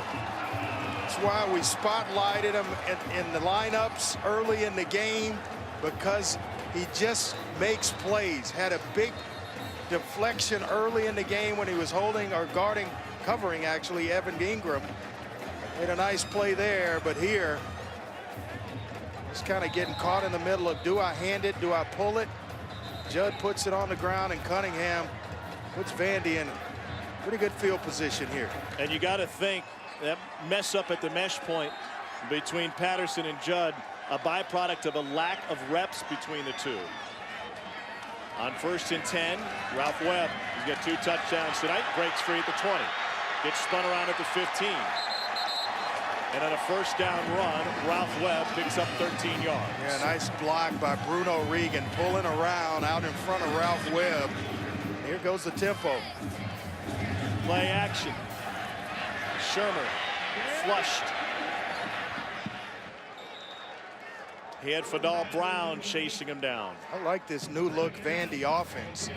That's why we spotlighted him in the lineups early in the game, because he just makes plays. Had a big deflection early in the game when he was holding or guarding covering actually Evan Ingram. Made a nice play there, but here just kind of getting caught in the middle of, do I hand it, do I pull it? Judd puts it on the ground, and Cunningham puts Vandy in pretty good field position here. And you got to think that mess up at the mesh point between Patterson and Judd, a byproduct of a lack of reps between the two. On 1st and 10, Ralph Webb, he's got 2 touchdowns tonight, breaks free at the 20, gets spun around at the 15. And on a 1st down run, Ralph Webb picks up 13 yards. Yeah, nice block by Bruno Regan, pulling around out in front of Ralph Webb. Here goes the tempo. Play action. Shermer flushed. He had Fadal Brown chasing him down. I like this new look Vandy offense,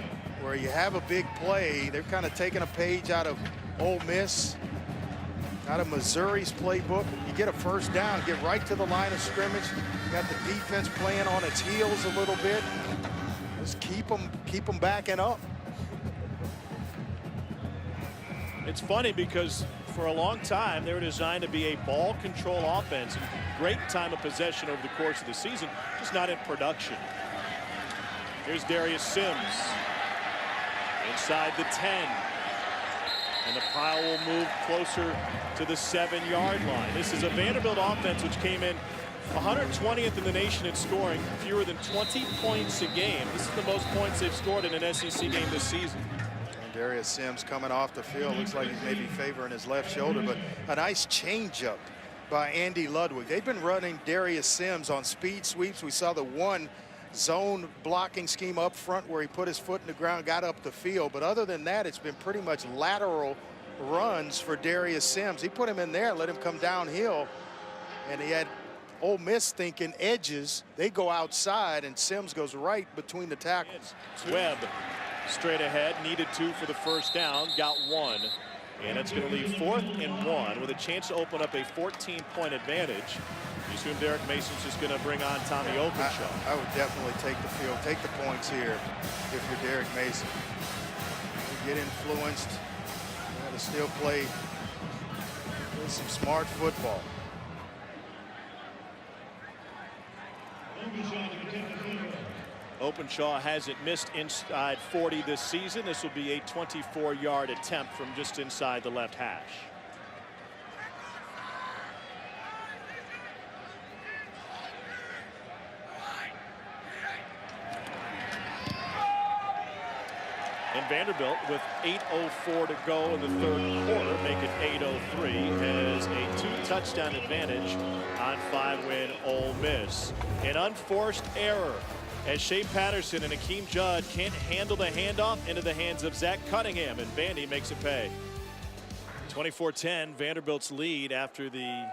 where you have a big play. They're kind of taking a page out of Ole Miss, out of Missouri's playbook. You get a 1st down, get right to the line of scrimmage. You got the defense playing on its heels a little bit. Just keep them backing up. It's funny because for a long time they were designed to be a ball control offense. Great time of possession over the course of the season, just not in production. Here's Darius Sims inside the 10. And the pile will move closer to the 7-yard line. This is a Vanderbilt offense which came in 120th in the nation in scoring, fewer than 20 points a game. This is the most points they've scored in an SEC game this season. And Darius Sims coming off the field. Looks like he's maybe favoring his left shoulder, but a nice changeup by Andy Ludwig. They've been running Darius Sims on speed sweeps. We saw the one zone blocking scheme up front where he put his foot in the ground, got up the field. But other than that, it's been pretty much lateral runs for Darius Sims. He put him in there, let him come downhill, and he had Ole Miss thinking edges. They go outside, and Sims goes right between the tackles. Webb straight ahead, needed 2 for the 1st down, got 1. And it's going to leave 4th and 1 with a chance to open up a 14-point advantage. You assume Derek Mason's just going to bring on Tommy Openshaw. I would definitely take the field, take the points here if you're Derek Mason. You get influenced, you got to still play some smart football. Openshaw hasn't missed inside 40 this season. This will be a 24-yard attempt from just inside the left hash. And Vanderbilt, with 8:04 to go in the 3rd quarter, make it 8:03, has a 2-touchdown advantage on 5-win Ole Miss. An unforced error as Shea Patterson and Akeem Judd can't handle the handoff into the hands of Zach Cunningham, and Vandy makes it pay. 24-10, Vanderbilt's lead after the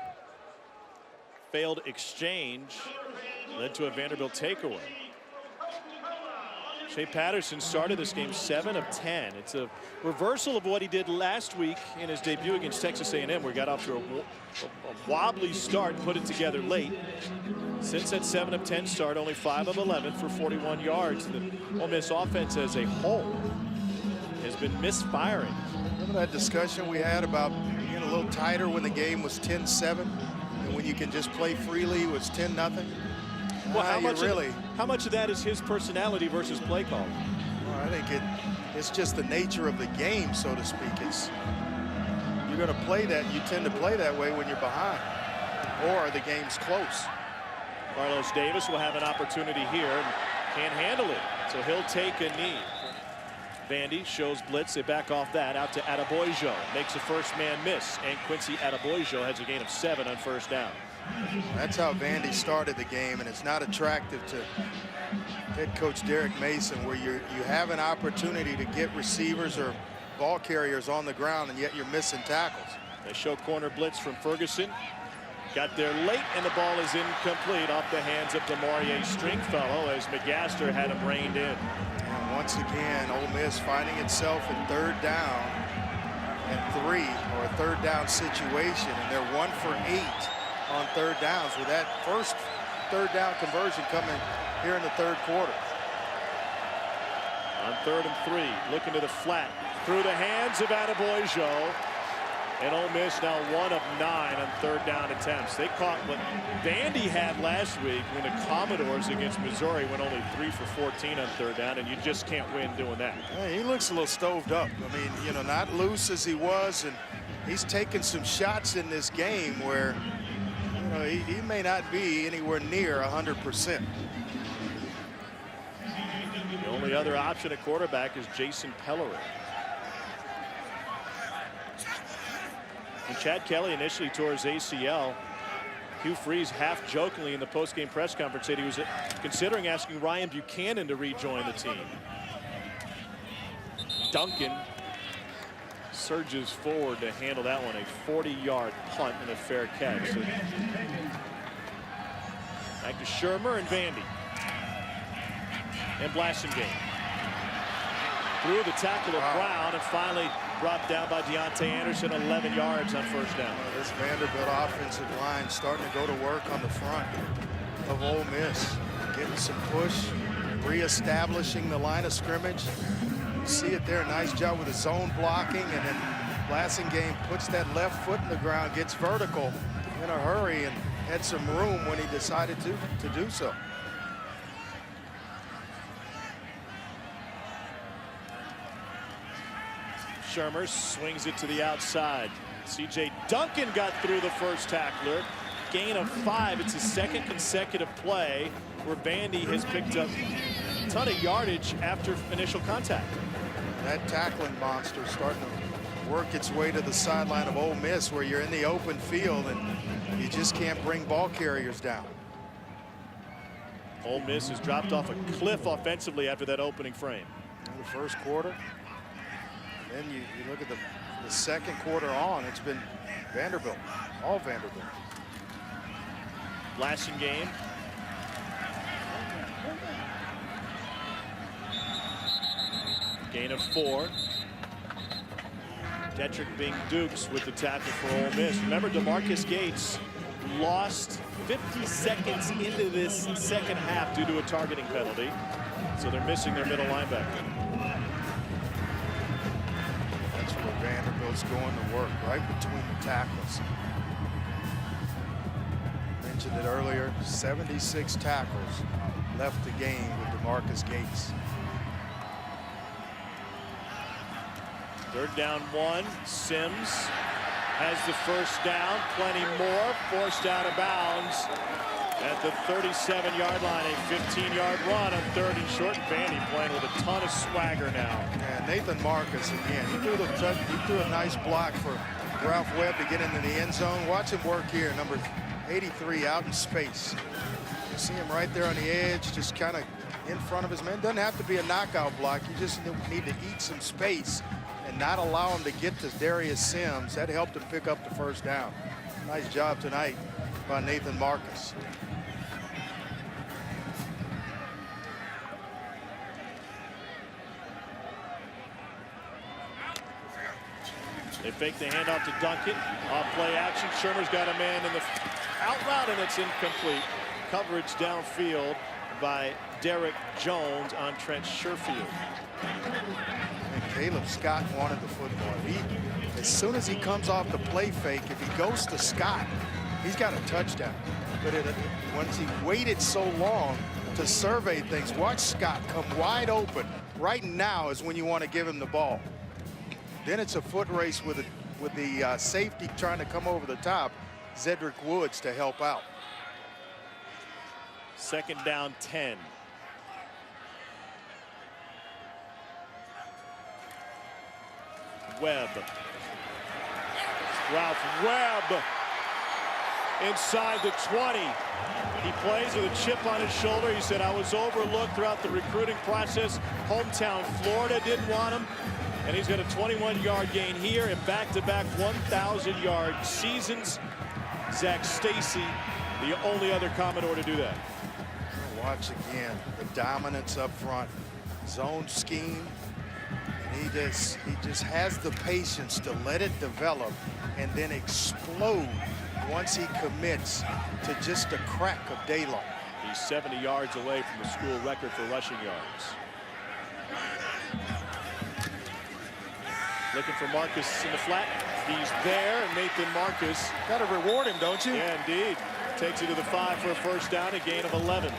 failed exchange led to a Vanderbilt takeaway. Shea Patterson started this game 7 of 10. It's a reversal of what he did last week in his debut against Texas A&M, where he got off to a wobbly start, put it together late. Since that 7 of 10 start, only 5 of 11 for 41 yards. The Ole Miss offense as a whole has been misfiring. Remember that discussion we had about being a little tighter when the game was 10-7, and when you can just play freely, it was 10-0? Well, how much of that is his personality versus play call? Well, I think it's just the nature of the game, so to speak. You're going to play that. You tend to play that way when you're behind, or the game's close. Carlos Davis will have an opportunity here and can't handle it, so he'll take a knee. Vandy shows blitz. They back off that out to Adeboyjo. Makes a 1st man miss, and Quincy Adeboyjo has a gain of 7 on 1st down. That's how Vandy started the game, and it's not attractive to head coach Derek Mason, where you have an opportunity to get receivers or ball carriers on the ground, and yet you're missing tackles. They show corner blitz from Ferguson. Got there late, and the ball is incomplete off the hands of DeMaurier Stringfellow as McGaster had him reined in. And once again, Ole Miss finding itself in 3rd down and 3, or a 3rd down situation, and they're 1 for 8 on 3rd downs, with that first 3rd down conversion coming here in the 3rd quarter. On 3rd and 3, looking to the flat, through the hands of Adeboyjo, And Ole Miss now 1 of 9 on third down attempts. They caught what Vandy had last week when the Commodores against Missouri went only 3 for 14 on third down, and you just can't win doing that. Yeah, he looks a little stoved up. I mean, you know, not loose as he was, and he's taken some shots in this game where, you know, he may not be anywhere near 100%. The only other option at quarterback is Jason Pellerin. When Chad Kelly initially tore his ACL, Hugh Freeze half jokingly in the post-game press conference said he was considering asking Ryan Buchanan to rejoin the team. Duncan surges forward to handle that one, a 40-yard punt and a fair catch. So back to Shermer and Vandy. And Blasingame through the tackle of Brown and finally brought down by Deontay Anderson, 11 yards on first down. This Vanderbilt offensive line starting to go to work on the front of Ole Miss, getting some push, reestablishing the line of scrimmage. You see it there, nice job with the zone blocking, and then Blasingame puts that left foot in the ground, gets vertical in a hurry, and had some room when he decided to do so. Shermer swings it to the outside. C.J. Duncan got through the first tackler. Gain of 5. It's his second consecutive play where Vandy has picked up a ton of yardage after initial contact. That tackling monster starting to work its way to the sideline of Ole Miss, where you're in the open field and you just can't bring ball carriers down. Ole Miss has dropped off a cliff offensively after that opening frame. In the first quarter. Then you look at the second quarter on, it's been Vanderbilt, all Vanderbilt. Blasingame. Gain of 4. Detrick being Dukes with the tackle for Ole Miss. Remember, DeMarcus Gates lost 50 seconds into this second half due to a targeting penalty. So they're missing their middle linebacker. Vanderbilt's going to work right between the tackles. Mentioned it earlier, 76 tackles left the game with DeMarcus Gates. Third down 1. Sims has the first down. Plenty more. Forced out of bounds at the 37-yard line. A 15-yard run on 3rd and short. Vandy playing with a ton of swagger now. And Nathan Marcus again. He threw a nice block for Ralph Webb to get into the end zone. Watch him work here, number 83 out in space. You see him right there on the edge, just kind of in front of his man. Doesn't have to be a knockout block. You just need to eat some space and not allow him to get to Darius Sims. That helped him pick up the first down. Nice job tonight by Nathan Marcus. They fake the handoff to Duncan. Off play action. Shermer's got a man in the out route, and it's incomplete. Coverage downfield by Derek Jones on Trent Sherfield. And Caleb Scott wanted the football. As soon as he comes off the play fake, if he goes to Scott, he's got a touchdown. But once he waited so long to survey things, watch Scott come wide open. Right now is when you want to give him the ball. Then it's a foot race with the safety trying to come over the top, Zedrick Woods, to help out. Second down 10. Webb. Ralph Webb inside the 20. He plays with a chip on his shoulder. He said, I was overlooked throughout the recruiting process. Hometown Florida didn't want him. And he's got a 21-yard gain here and back-to-back 1,000-yard seasons. Zach Stacy, the only other Commodore to do that. Watch again the dominance up front, zone scheme. And he just has the patience to let it develop and then explode once he commits to just a crack of daylight. He's 70 yards away from the school record for rushing yards. Looking for Marcus in the flat. He's there, and Nathan Marcus. Got to reward him, don't you? Yeah, indeed. Takes it to the 5 for a first down, a gain of 11.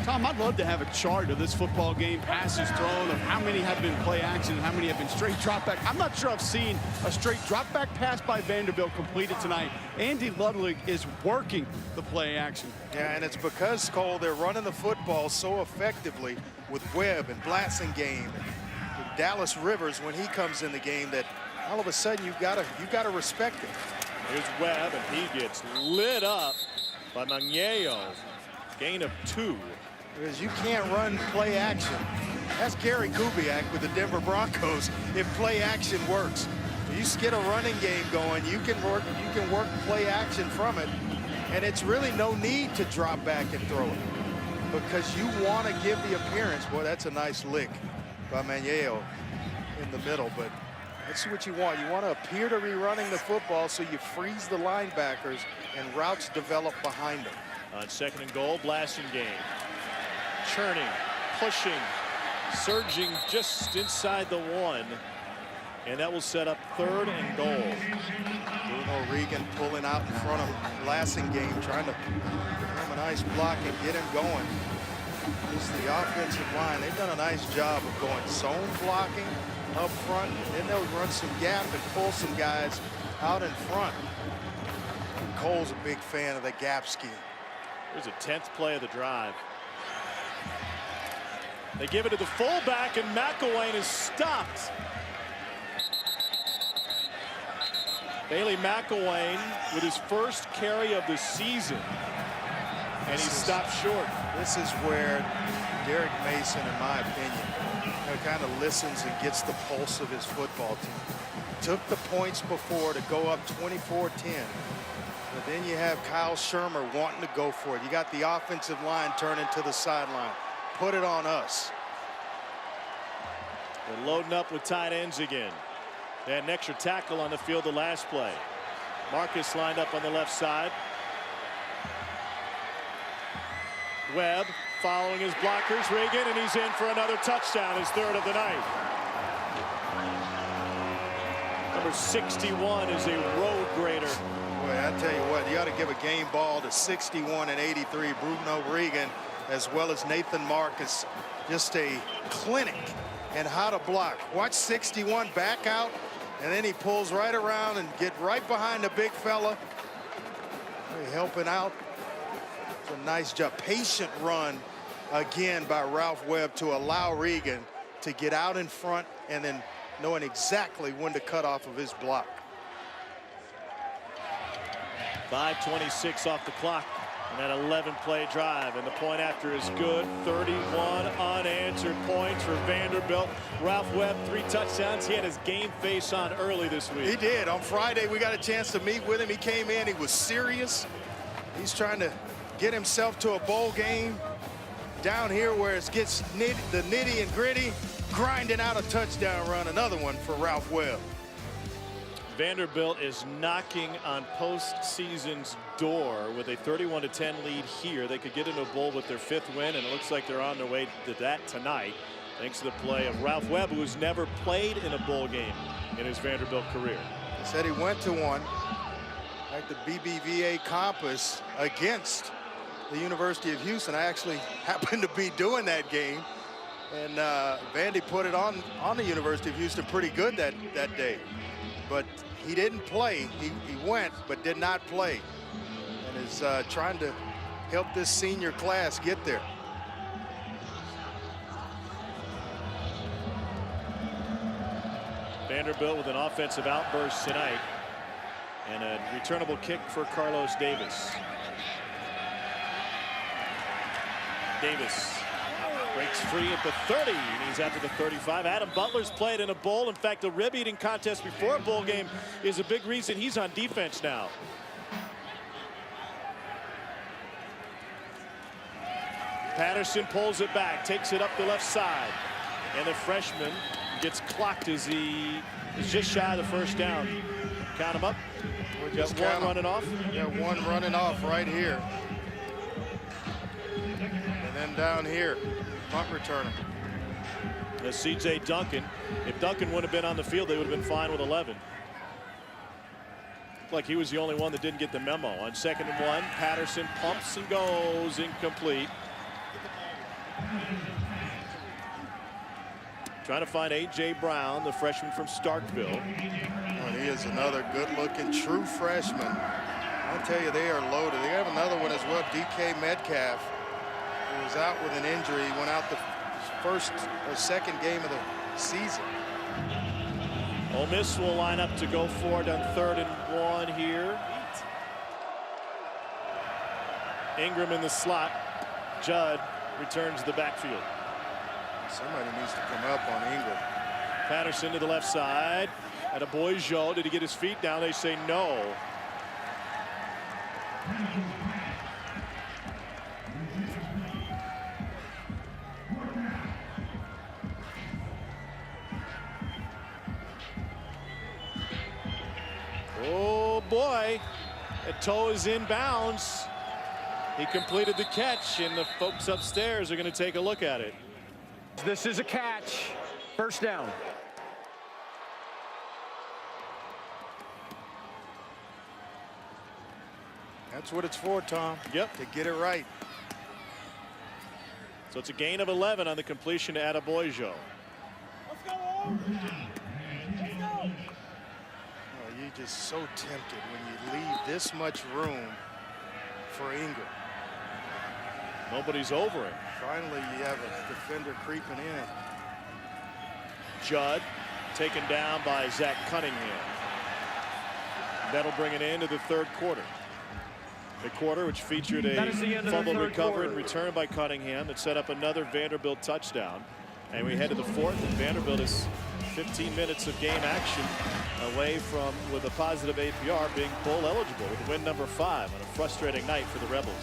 Tom, I'd love to have a chart of this football game, passes thrown, of how many have been play action and how many have been straight drop back. I'm not sure I've seen a straight drop back pass by Vanderbilt completed tonight. Andy Ludwig is working the play action. Yeah, and it's because, Cole, they're running the football so effectively with Webb and Blassingame and Dallas Rivers when he comes in the game that all of a sudden you've got to respect it. Here's Webb, and he gets lit up by Magnejo. Gain of 2. Because you can't run play action. That's Gary Kubiak with the Denver Broncos. If play action works, you get a running game going, you can work play action from it, and it's really no need to drop back and throw it because you want to give the appearance. Boy, that's a nice lick by Magnejo in the middle, but that's what you want. You want to appear to be running the football so you freeze the linebackers and routes develop behind them. On 2nd and goal, Blassingame. Churning, pushing, surging just inside the 1. And that will set up 3rd and goal. Bruno Regan pulling out in front of Blassingame, trying to give him a nice block and get him going. This is the offensive line. They've done a nice job of going zone blocking up front. Then they'll run some gap and pull some guys out in front. And Cole's a big fan of the gap scheme. Here's a 10th play of the drive. They give it to the fullback, and McElwain is stopped. Bailey McElwain with his first carry of the season, and he stopped short. This is where Derek Mason, in my opinion, kind of listens and gets the pulse of his football team. Took the points before to go up 24-10. But then you have Kyle Shermer wanting to go for it. You got the offensive line turning to the sideline. Put it on us. They're loading up with tight ends again. They had an extra tackle on the field the last play. Marcus lined up on the left side. Webb following his blockers. Regan, and he's in for another touchdown, his 3rd of the night. Number 61 is a road grader. Boy, I tell you what, you got to give a game ball to 61 and 83 Bruno Regan, as well as Nathan Marcus. Just a clinic in how to block. Watch 61 back out, and then he pulls right around and get right behind the big fella. They're helping out. It's a nice job. Patient run again by Ralph Webb to allow Regan to get out in front and then knowing exactly when to cut off of his block. 5:26 off the clock in that 11-play drive, and the point after is good. 31 unanswered points for Vanderbilt. Ralph Webb, 3 touchdowns. He had his game face on early this week. He did. On Friday, we got a chance to meet with him. He came in. He was serious. He's trying to get himself to a bowl game down here where it gets the nitty and gritty, grinding out a touchdown run. Another one for Ralph Webb. Vanderbilt is knocking on postseason's door with a 31-10 lead here. They could get into a bowl with their 5th win, and it looks like they're on their way to that tonight, thanks to the play of Ralph Webb, who's never played in a bowl game in his Vanderbilt career. He said he went to one at the BBVA Campus against the University of Houston. I actually happened to be doing that game, and Vandy put it on the University of Houston pretty good that day. But he didn't play. He went, but did not play, and is trying to help this senior class get there. Vanderbilt with an offensive outburst tonight, and a returnable kick for Carlos Davis. Davis breaks free at the 30, and he's out to the 35. Adam Butler's played in a bowl. In fact, the rib eating contest before a bowl game is a big reason he's on defense now. Patterson pulls it back, takes it up the left side, and the freshman gets clocked as he is just shy of the first down. Count him up. We've got one running off. Yeah, one running off right here. And then down here, punt returner. C.J. Duncan. If Duncan wouldn't have been on the field, they would have been fine with 11. Looked like he was the only one that didn't get the memo. On 2nd and 1, Patterson pumps and goes incomplete. Trying to find A.J. Brown, the freshman from Starkville. And he is another good-looking true freshman. I'll tell you, they are loaded. They have another one as well, D.K. Metcalf, who was out with an injury. He went out the first or second game of the season. Ole Miss will line up to go for it on 3rd and 1 here. Ingram in the slot. Judd returns to the backfield. Somebody needs to come up on Ingram. Patterson to the left side. At a Boiseau. Did he get his feet down? They say no. Oh boy, that toe is in bounds. He completed the catch, and the folks upstairs are going to take a look at it. This is a catch. First down. That's what it's for, Tom. Yep. To get it right. So it's a gain of 11 on the completion to Adebayo. Let's go. Oh, you're just so tempted when you leave this much room for Ingram. Nobody's over it. Finally, you have a defender creeping in. Judd taken down by Zach Cunningham. That'll bring it into the 3rd quarter. The quarter which featured a fumble recovery and return by Cunningham that set up another Vanderbilt touchdown. And we head to the 4th, and Vanderbilt is 15 minutes of game action away from, with a positive APR, being bowl eligible with win number 5 on a frustrating night for the Rebels.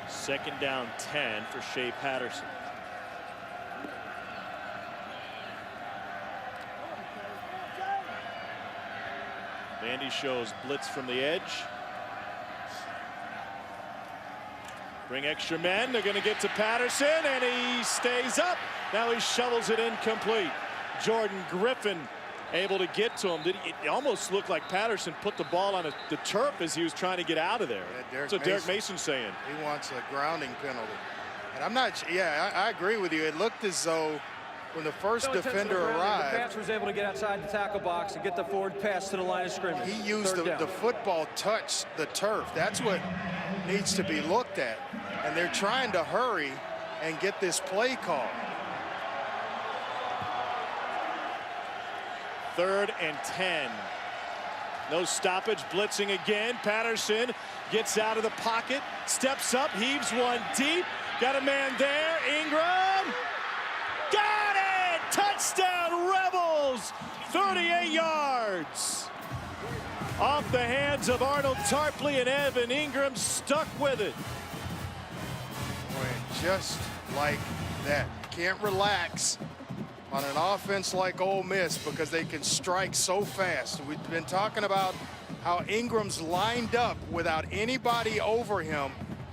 2nd down 10 for Shea Patterson. Vandy shows blitz from the edge. Bring extra men. They're going to get to Patterson, and he stays up. Now he shovels it incomplete. Jordan Griffin able to get to him. It almost looked like Patterson put the ball on the turf as he was trying to get out of there. Yeah, That's what Derek Mason's saying. He wants a grounding penalty. And I'm not, I agree with you. It looked as though when the first defender arrived, the pass was able to get outside the tackle box and get the forward pass to the line of scrimmage. He used the football touch the turf. That's what needs to be looked at. And they're trying to hurry and get this play call. 3rd and 10. No stoppage, blitzing again. Patterson gets out of the pocket, steps up, heaves one deep. Got a man there. Ingram. Got it! Touchdown, Rebels! 38 yards. Off the hands of Arnold Tarpley, and Evan Ingram stuck with it. And just like that. Can't relax on an offense like Ole Miss because they can strike so fast. We've been talking about how Ingram's lined up without anybody over him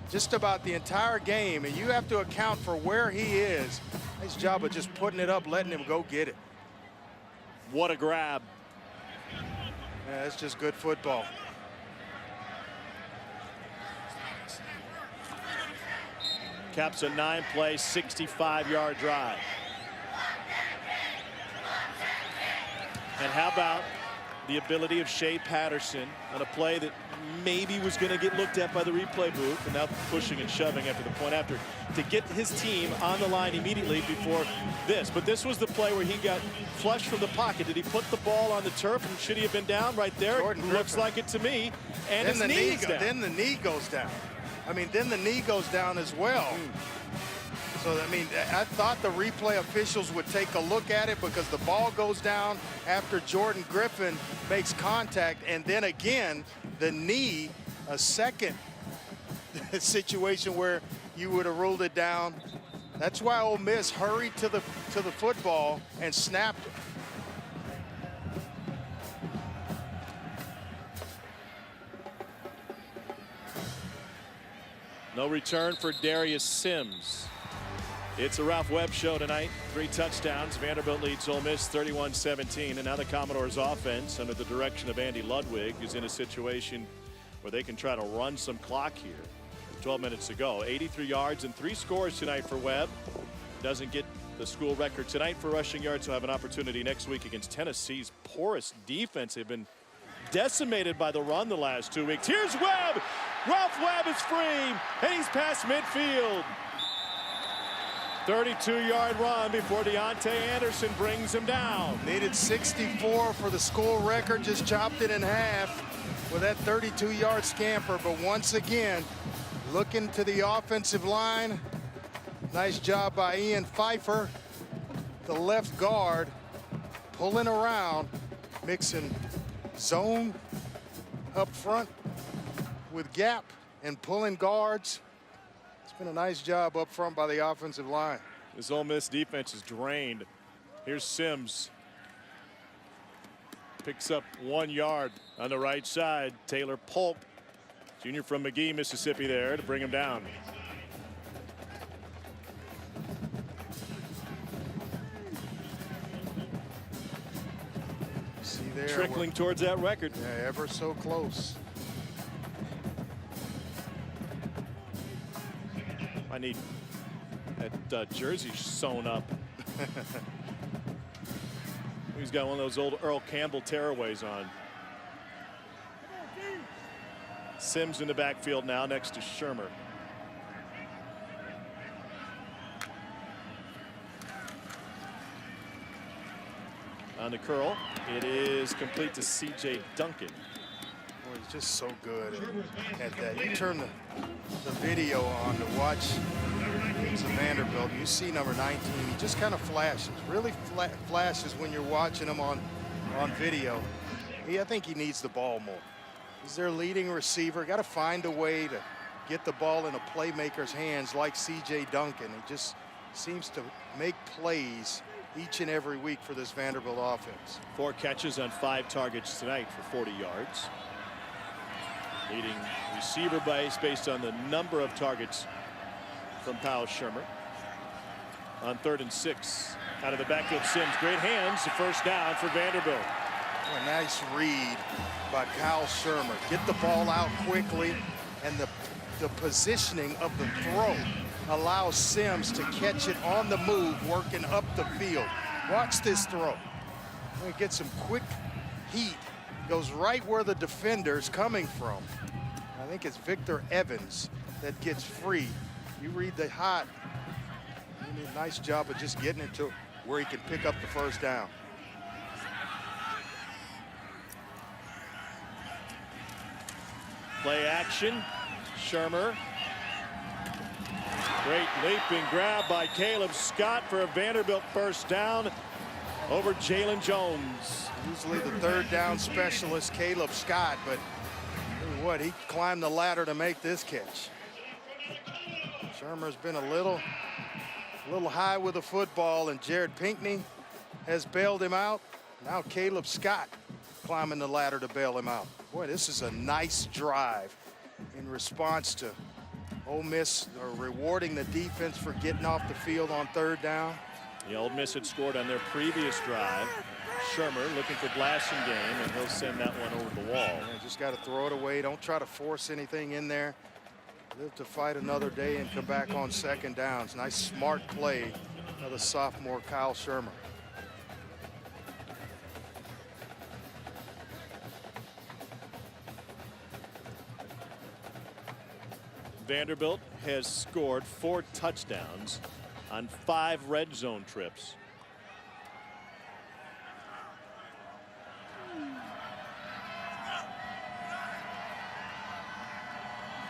just about the entire game, and you have to account for where he is. His job of just putting it up, letting him go get it. What a grab. Yeah, that's just good football. Caps a 9-play, 65-yard drive. And how about the ability of Shea Patterson on a play that maybe was going to get looked at by the replay booth, and now pushing and shoving after the point after, to get his team on the line immediately before this. But this was the play where he got flushed from the pocket. Did he put the ball on the turf, and should he have been down right there? Jordan Looks Griffin. like it to me. And Then his the knee is down. Then the knee goes down. I mean, then the knee goes down as well. So, I mean, I thought the replay officials would take a look at it because the ball goes down after Jordan Griffin makes contact, and then again, the knee, a second situation where you would have ruled it down. That's why Ole Miss hurried to the football and snapped it. No return for Darius Sims. It's a Ralph Webb show tonight. 3 touchdowns. Vanderbilt leads Ole Miss 31-17. And now the Commodores offense, under the direction of Andy Ludwig, is in a situation where they can try to run some clock here. 12 minutes to go. 83 yards and 3 scores tonight for Webb. Doesn't get the school record tonight for rushing yards, so have an opportunity next week against Tennessee's porous defense. They've been decimated by the run the last 2 weeks. Here's Webb. Ralph Webb is free, and he's past midfield. 32-yard run before Deontay Anderson brings him down. Needed 64 for the school record, just chopped it in half with that 32-yard scamper. But once again, looking to the offensive line. Nice job by Ian Pfeiffer, the left guard, pulling around, mixing zone up front with gap and pulling guards. It's been a nice job up front by the offensive line. This Ole Miss defense is drained. Here's Sims. Picks up 1 yard on the right side. Taylor Polk, junior from McGee, Mississippi, there to bring him down. See there, trickling towards that record. Yeah, ever so close. I need that jersey sewn up. He's got one of those old Earl Campbell tearaways on. Sims in the backfield now next to Shermer. On the curl, it is complete to C.J. Duncan. Boy, he's just so good at that. You turn the video on to watch games of Vanderbilt. You see number 19. He just kind of flashes, really flashes when you're watching him on video. I think he needs the ball more. He's their leading receiver. Got to find a way to get the ball in a playmaker's hands like C.J. Duncan. He just seems to make plays each and every week for this Vanderbilt offense. 4 catches on 5 targets tonight for 40 yards. Leading receiver base based on the number of targets from Kyle Shermer. On 3rd and 6, out of the backfield, Sims, great hands, the first down for Vanderbilt. A nice read by Kyle Shermer. Get the ball out quickly, and the positioning of the throw allows Sims to catch it on the move, working up the field. Watch this throw. We get some quick heat. Goes right where the defender's coming from. I think it's Victor Evans that gets free. You read the hot. He did a nice job of just getting it to where he can pick up the first down. Play action. Shermer. Great leaping grab by Caleb Scott for a Vanderbilt first down over Jalen Jones. Usually the 3rd down specialist, Caleb Scott, but what, he climbed the ladder to make this catch. Shermer's been a little high with the football, and Jared Pinkney has bailed him out. Now Caleb Scott climbing the ladder to bail him out. Boy, this is a nice drive in response to Ole Miss rewarding the defense for getting off the field on 3rd down. The Ole Miss had scored on their previous drive. Shermer looking for Blasingame, and he'll send that one over the wall. Yeah, just got to throw it away. Don't try to force anything in there. Live to fight another day and come back on 2nd downs. Nice smart play of the sophomore Kyle Shermer. Vanderbilt has scored 4 touchdowns on 5 red zone trips.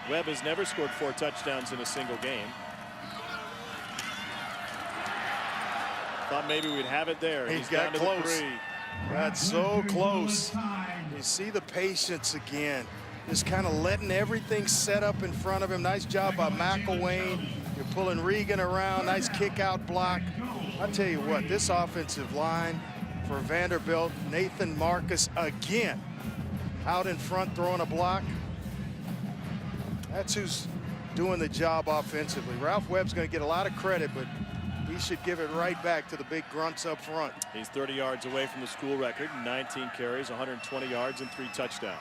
Webb has never scored 4 touchdowns in a single game. Thought maybe we'd have it there. He's got close. To the 3. That's so close. You see the patience again. Just kind of letting everything set up in front of him. Nice job by McElwain. You're pulling Regan around. Nice kick out block. I tell you what, this offensive line for Vanderbilt, Nathan Marcus again out in front throwing a block. That's who's doing the job offensively. Ralph Webb's going to get a lot of credit, but he should give it right back to the big grunts up front. He's 30 yards away from the school record, 19 carries, 120 yards, and 3 touchdowns.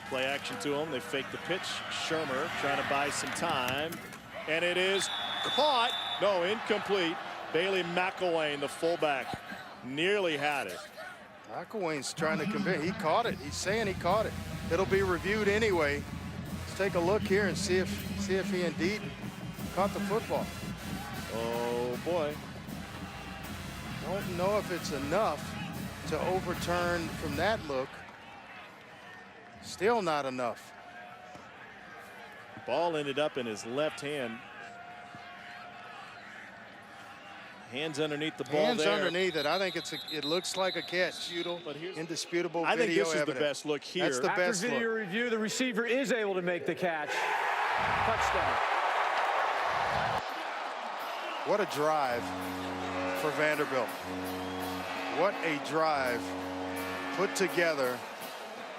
Play action to him. They fake the pitch. Shermer trying to buy some time. And it is caught. No, incomplete. Bailey McElwain, the fullback, nearly had it. McElwain's trying to convince. He caught it. He's saying he caught it. It'll be reviewed anyway. Let's take a look here and see if he indeed caught the football. Oh boy. Don't know if it's enough to overturn from that look. Still not enough. Ball ended up in his left hand. Hands underneath the ball. Hands there. underneath it. I think it looks like a catch. But here's indisputable I think video this is evidence. the best look here. That's the After best video look. review, the receiver is able to make the catch. Touchdown. What a drive for Vanderbilt. What a drive put together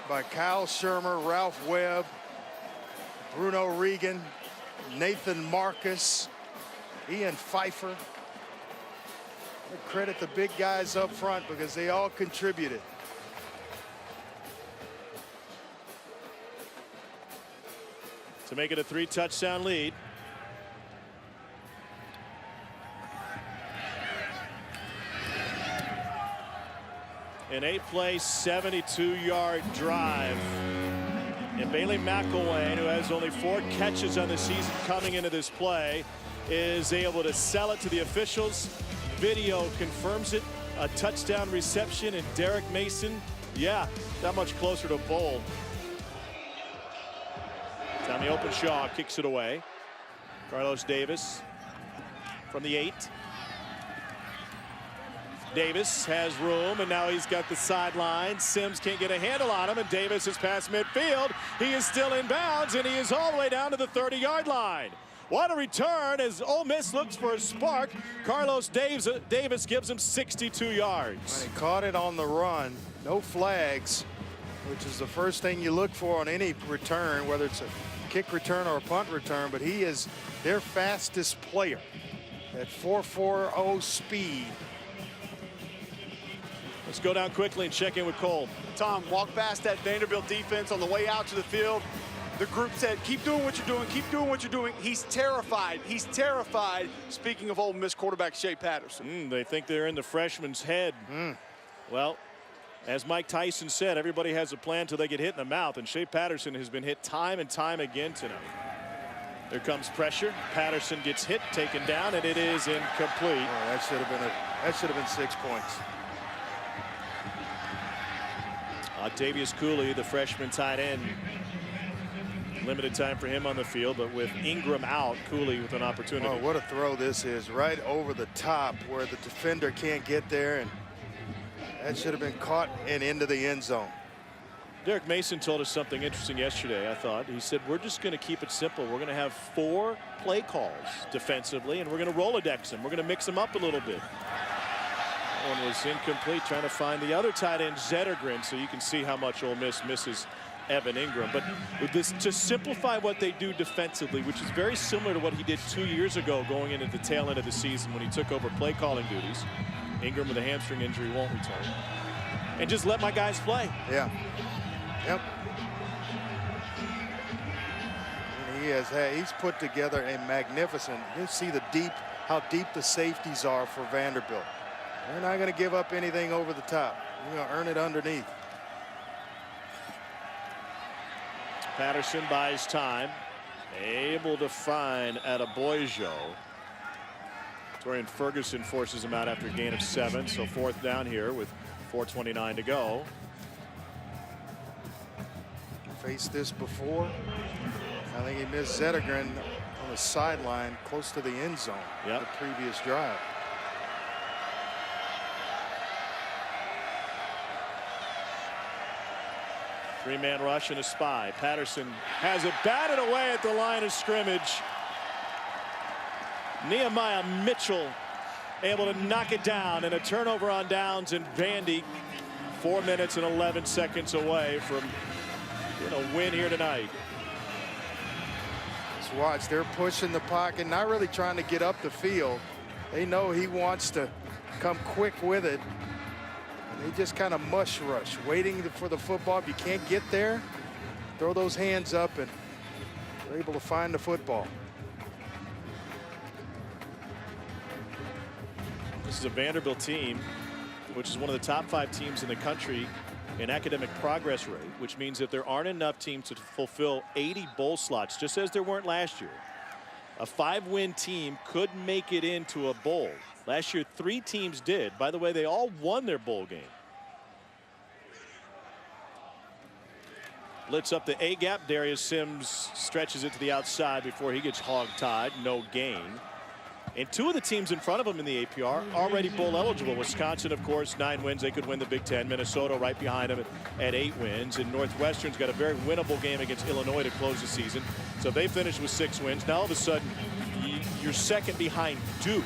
by Kyle Shermer, Ralph Webb, Bruno Regan, Nathan Marcus, Ian Pfeiffer. I credit the big guys up front because they all contributed. To make it a 3-touchdown lead. An 8-play, 72-yard drive. And Bailey McElwain, who has only 4 catches on the season coming into this play, is able to sell it to the officials. Video confirms it. A touchdown reception, and Derek Mason, yeah, that much closer to bowl. Down the open, Shaw kicks it away. Carlos Davis from the 8. Davis has room, and now he's got the sideline. Sims can't get a handle on him, and Davis is past midfield. He is still in bounds, and he is all the way down to the 30-yard line. What a return as Ole Miss looks for a spark. Carlos Davis gives him 62 yards. And he caught it on the run. No flags, which is the first thing you look for on any return, whether it's a kick return or a punt return, but he is their fastest player at 4.40 speed. Let's go down quickly and check in with Cole. Tom, walk past that Vanderbilt defense on the way out to the field. The group said, keep doing what you're doing, keep doing what you're doing. He's terrified. He's terrified. Speaking of Ole Miss quarterback Shea Patterson. They think they're in the freshman's head. Well, as Mike Tyson said, everybody has a plan until they get hit in the mouth, and Shea Patterson has been hit time and time again tonight. There comes pressure. Patterson gets hit, taken down, and it is incomplete. Oh, that should have been 6 points. Octavius Cooley, the freshman tight end. Limited time for him on the field, but with Ingram out, Cooley with an opportunity. Oh, what a throw this is, right over the top where the defender can't get there, and that should have been caught and into the end zone. Derek Mason told us something interesting yesterday, I thought. He said, we're just going to keep it simple. We're going to have 4 play calls defensively, and we're going to Rolodex them. We're going to mix them up a little bit. That one was incomplete, trying to find the other tight end, Zettergren, so you can see how much Ole Miss misses Evan Ingram. But with this, to simplify what they do defensively, which is very similar to what he did 2 years ago going into the tail end of the season when he took over play calling duties. Ingram with a hamstring injury won't return. And just let my guys play. Yeah. Yep. And he's put together a magnificent, you see how deep the safeties are for Vanderbilt. They're not going to give up anything over the top. You're going to earn it underneath. Patterson buys time, able to find Adeboyejo. Torian Ferguson forces him out after a gain of 7, so 4th down here with 4:29 to go. Faced this before. I think he missed Zettergren on the sideline close to the end zone. Yep. The previous drive. Three-man rush and a spy. Patterson has it batted away at the line of scrimmage. Nehemiah Mitchell able to knock it down, and a turnover on downs, and Vandy 4 minutes and 11 seconds away from a win here tonight. Just watch, they're pushing the pocket, not really trying to get up the field. They know he wants to come quick with it. And they just kind of mush rush, waiting for the football. If you can't get there, throw those hands up, and they're able to find the football. This is a Vanderbilt team, which is one of the top 5 teams in the country in academic progress rate, which means that there aren't enough teams to fulfill 80 bowl slots, just as there weren't last year. A 5-win team could make it into a bowl. Last year, 3 teams did. By the way, they all won their bowl game. Blitz up the A-gap. Darius Sims stretches it to the outside before he gets hog-tied. No gain. And 2 of the teams in front of him in the APR already bowl eligible. Wisconsin, of course, 9 wins. They could win the Big Ten. Minnesota right behind them at 8 wins. And Northwestern's got a very winnable game against Illinois to close the season. So they finished with 6 wins. Now all of a sudden, you're second behind Duke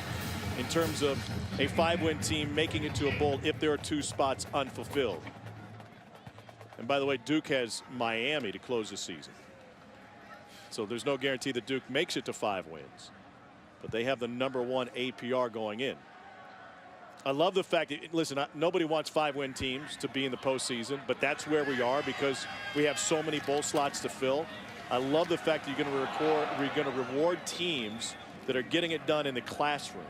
in terms of a 5-win team making it to a bowl if there are 2 spots unfulfilled. And by the way, Duke has Miami to close the season. So there's no guarantee that Duke makes it to 5 wins. But they have the #1 APR going in. I love the fact that, listen, nobody wants 5-win teams to be in the postseason, but that's where we are because we have so many bowl slots to fill. I love the fact that you're going to reward teams that are getting it done in the classroom.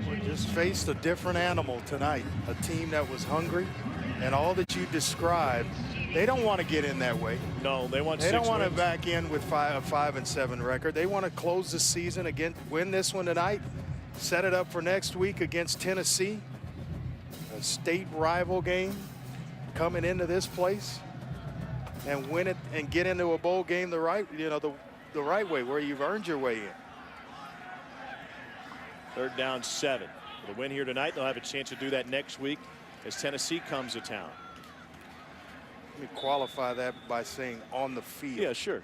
We just faced a different animal tonight, a team that was hungry, and all that you described, they don't want to get in that way. No, they want 6 wins. They don't want to wins. back in with a 5-7 record. They want to close the season again, win this one tonight, set it up for next week against Tennessee, a state rival game coming into this place, and win it and get into a bowl game the right way, where you've earned your way in. 3rd down 7. With a win here tonight, they'll have a chance to do that next week as Tennessee comes to town. Let me qualify that by saying on the field. Yeah, sure.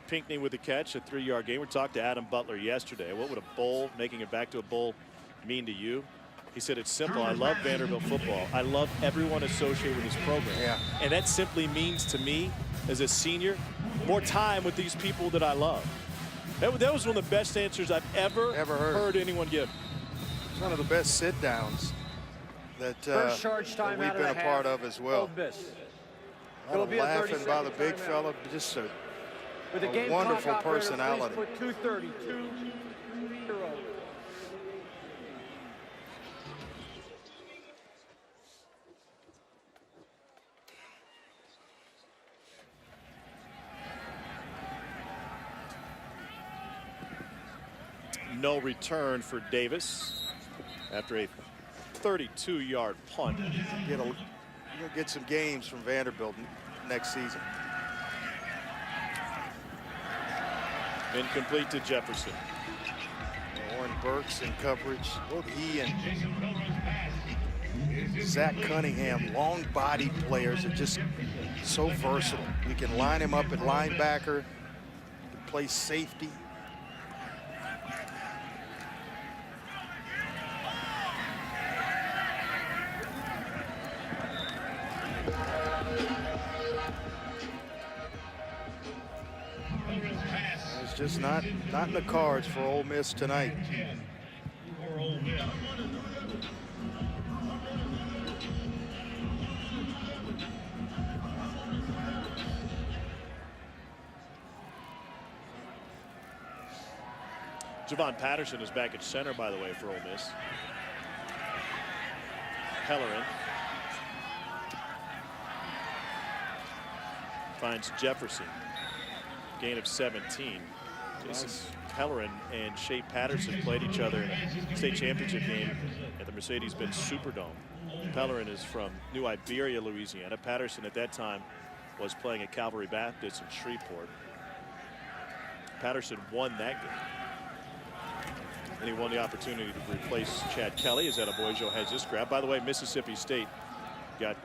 Pinckney with the catch, a 3-yard gain. We talked to Adam Butler yesterday. What would a bowl, making it back to a bowl, mean to you? He said it's simple. I love Vanderbilt football. I love everyone associated with this program. Yeah. And that simply means to me, as a senior, more time with these people that I love. That was one of the best answers I've ever heard anyone give. It's one of the best sit-downs that, First charge that time we've out been of a the part half. of as well. Ole Miss. It'll be laughing by the 30-second big timeout. fella, just a With the game wonderful clock operator, personality. please put 2:32. No return for Davis after a 32-yard punt. You'll get some games from Vanderbilt next season. Incomplete to Jefferson. Warren Burks in coverage. Both he and Zach Cunningham, long body players, are just so versatile. You can line him up at linebacker, you can play safety. It's just not in the cards for Ole Miss tonight. Javon Patterson is back at center, by the way, for Ole Miss. Pellerin finds Jefferson. Gain of 17. Jason Pellerin and Shea Patterson played each other in a state championship game at the Mercedes-Benz Superdome. Pellerin is from New Iberia, Louisiana. Patterson at that time was playing at Calvary Baptist in Shreveport. Patterson won that game. And he won the opportunity to replace Chad Kelly as Adebayo has this grab. By the way, Mississippi State got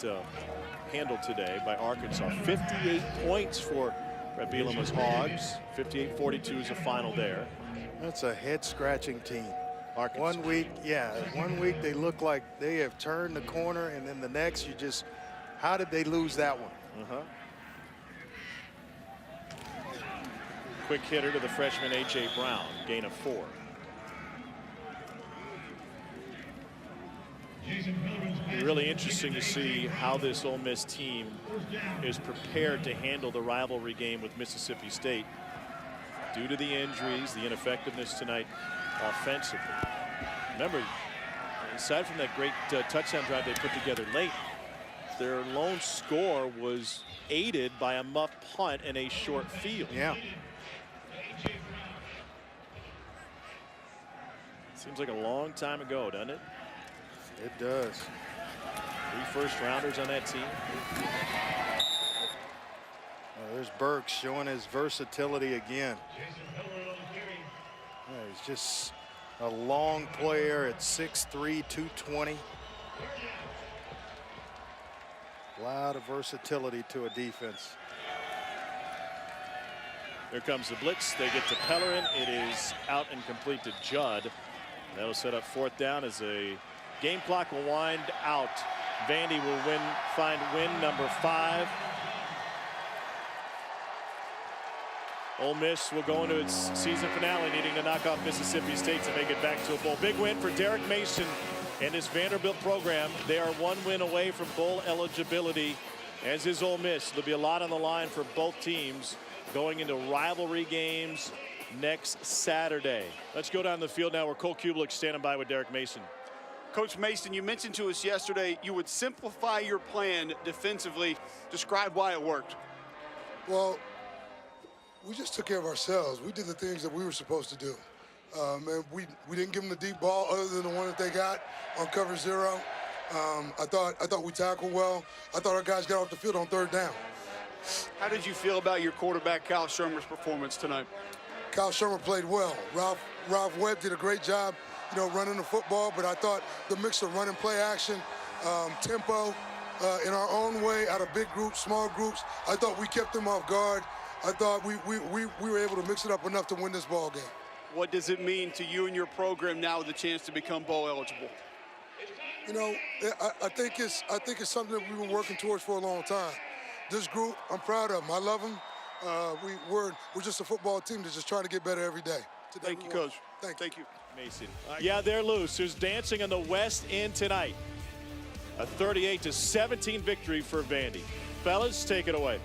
handled today by Arkansas. 58 points for Brett Bielema's Hogs. 58-42 is the final there. That's a head-scratching team. Arkansas. 1 week, yeah, 1 week they look like they have turned the corner, and then the next you just, how did they lose that one? Quick hitter to the freshman A.J. Brown, gain of 4. Really interesting to see how this Ole Miss team is prepared to handle the rivalry game with Mississippi State due to the injuries, the ineffectiveness tonight offensively. Remember, aside from that great touchdown drive they put together late, their lone score was aided by a muff punt and a short field. Yeah. Seems like a long time ago, doesn't it? It does. 3 first-rounders on that team. There's Burks showing his versatility again. He's just a long player at 6'3", 220. A lot of versatility to a defense. Here comes the blitz. They get to Pellerin. It is out and complete to Judd. That'll set up 4th down as a game clock will wind out. Vandy will find win number 5. Ole Miss will go into its season finale needing to knock off Mississippi State to make it back to a bowl. Big win for Derek Mason and his Vanderbilt program. They are 1 win away from bowl eligibility, as is Ole Miss. There'll be a lot on the line for both teams going into rivalry games next Saturday. Let's go down the field now where Cole Kubelik standing by with Derek Mason. Coach Mason, you mentioned to us yesterday you would simplify your plan defensively. Describe why it worked. Well, we just took care of ourselves. We did the things that we were supposed to do. And we didn't give them the deep ball other than the one that they got on cover 0. I thought we tackled well. I thought our guys got off the field on 3rd down. How did you feel about your quarterback, Kyle Shermer's performance tonight? Kyle Shermer played well. Ralph Webb did a great job, running the football, but I thought the mix of run and play action, tempo, in our own way, out of big groups, small groups, I thought we kept them off guard. I thought we were able to mix it up enough to win this ball game. What does it mean to you and your program now with the chance to become bowl eligible? I think it's something that we were working towards for a long time. This group, I'm proud of them. I love them. We're just a football team that's just trying to get better every day. Today Thank you, Coach. Thank you. Mason. Yeah, they're loose. There's dancing on the West End tonight. A 38-17 victory for Vandy. Fellas, take it away.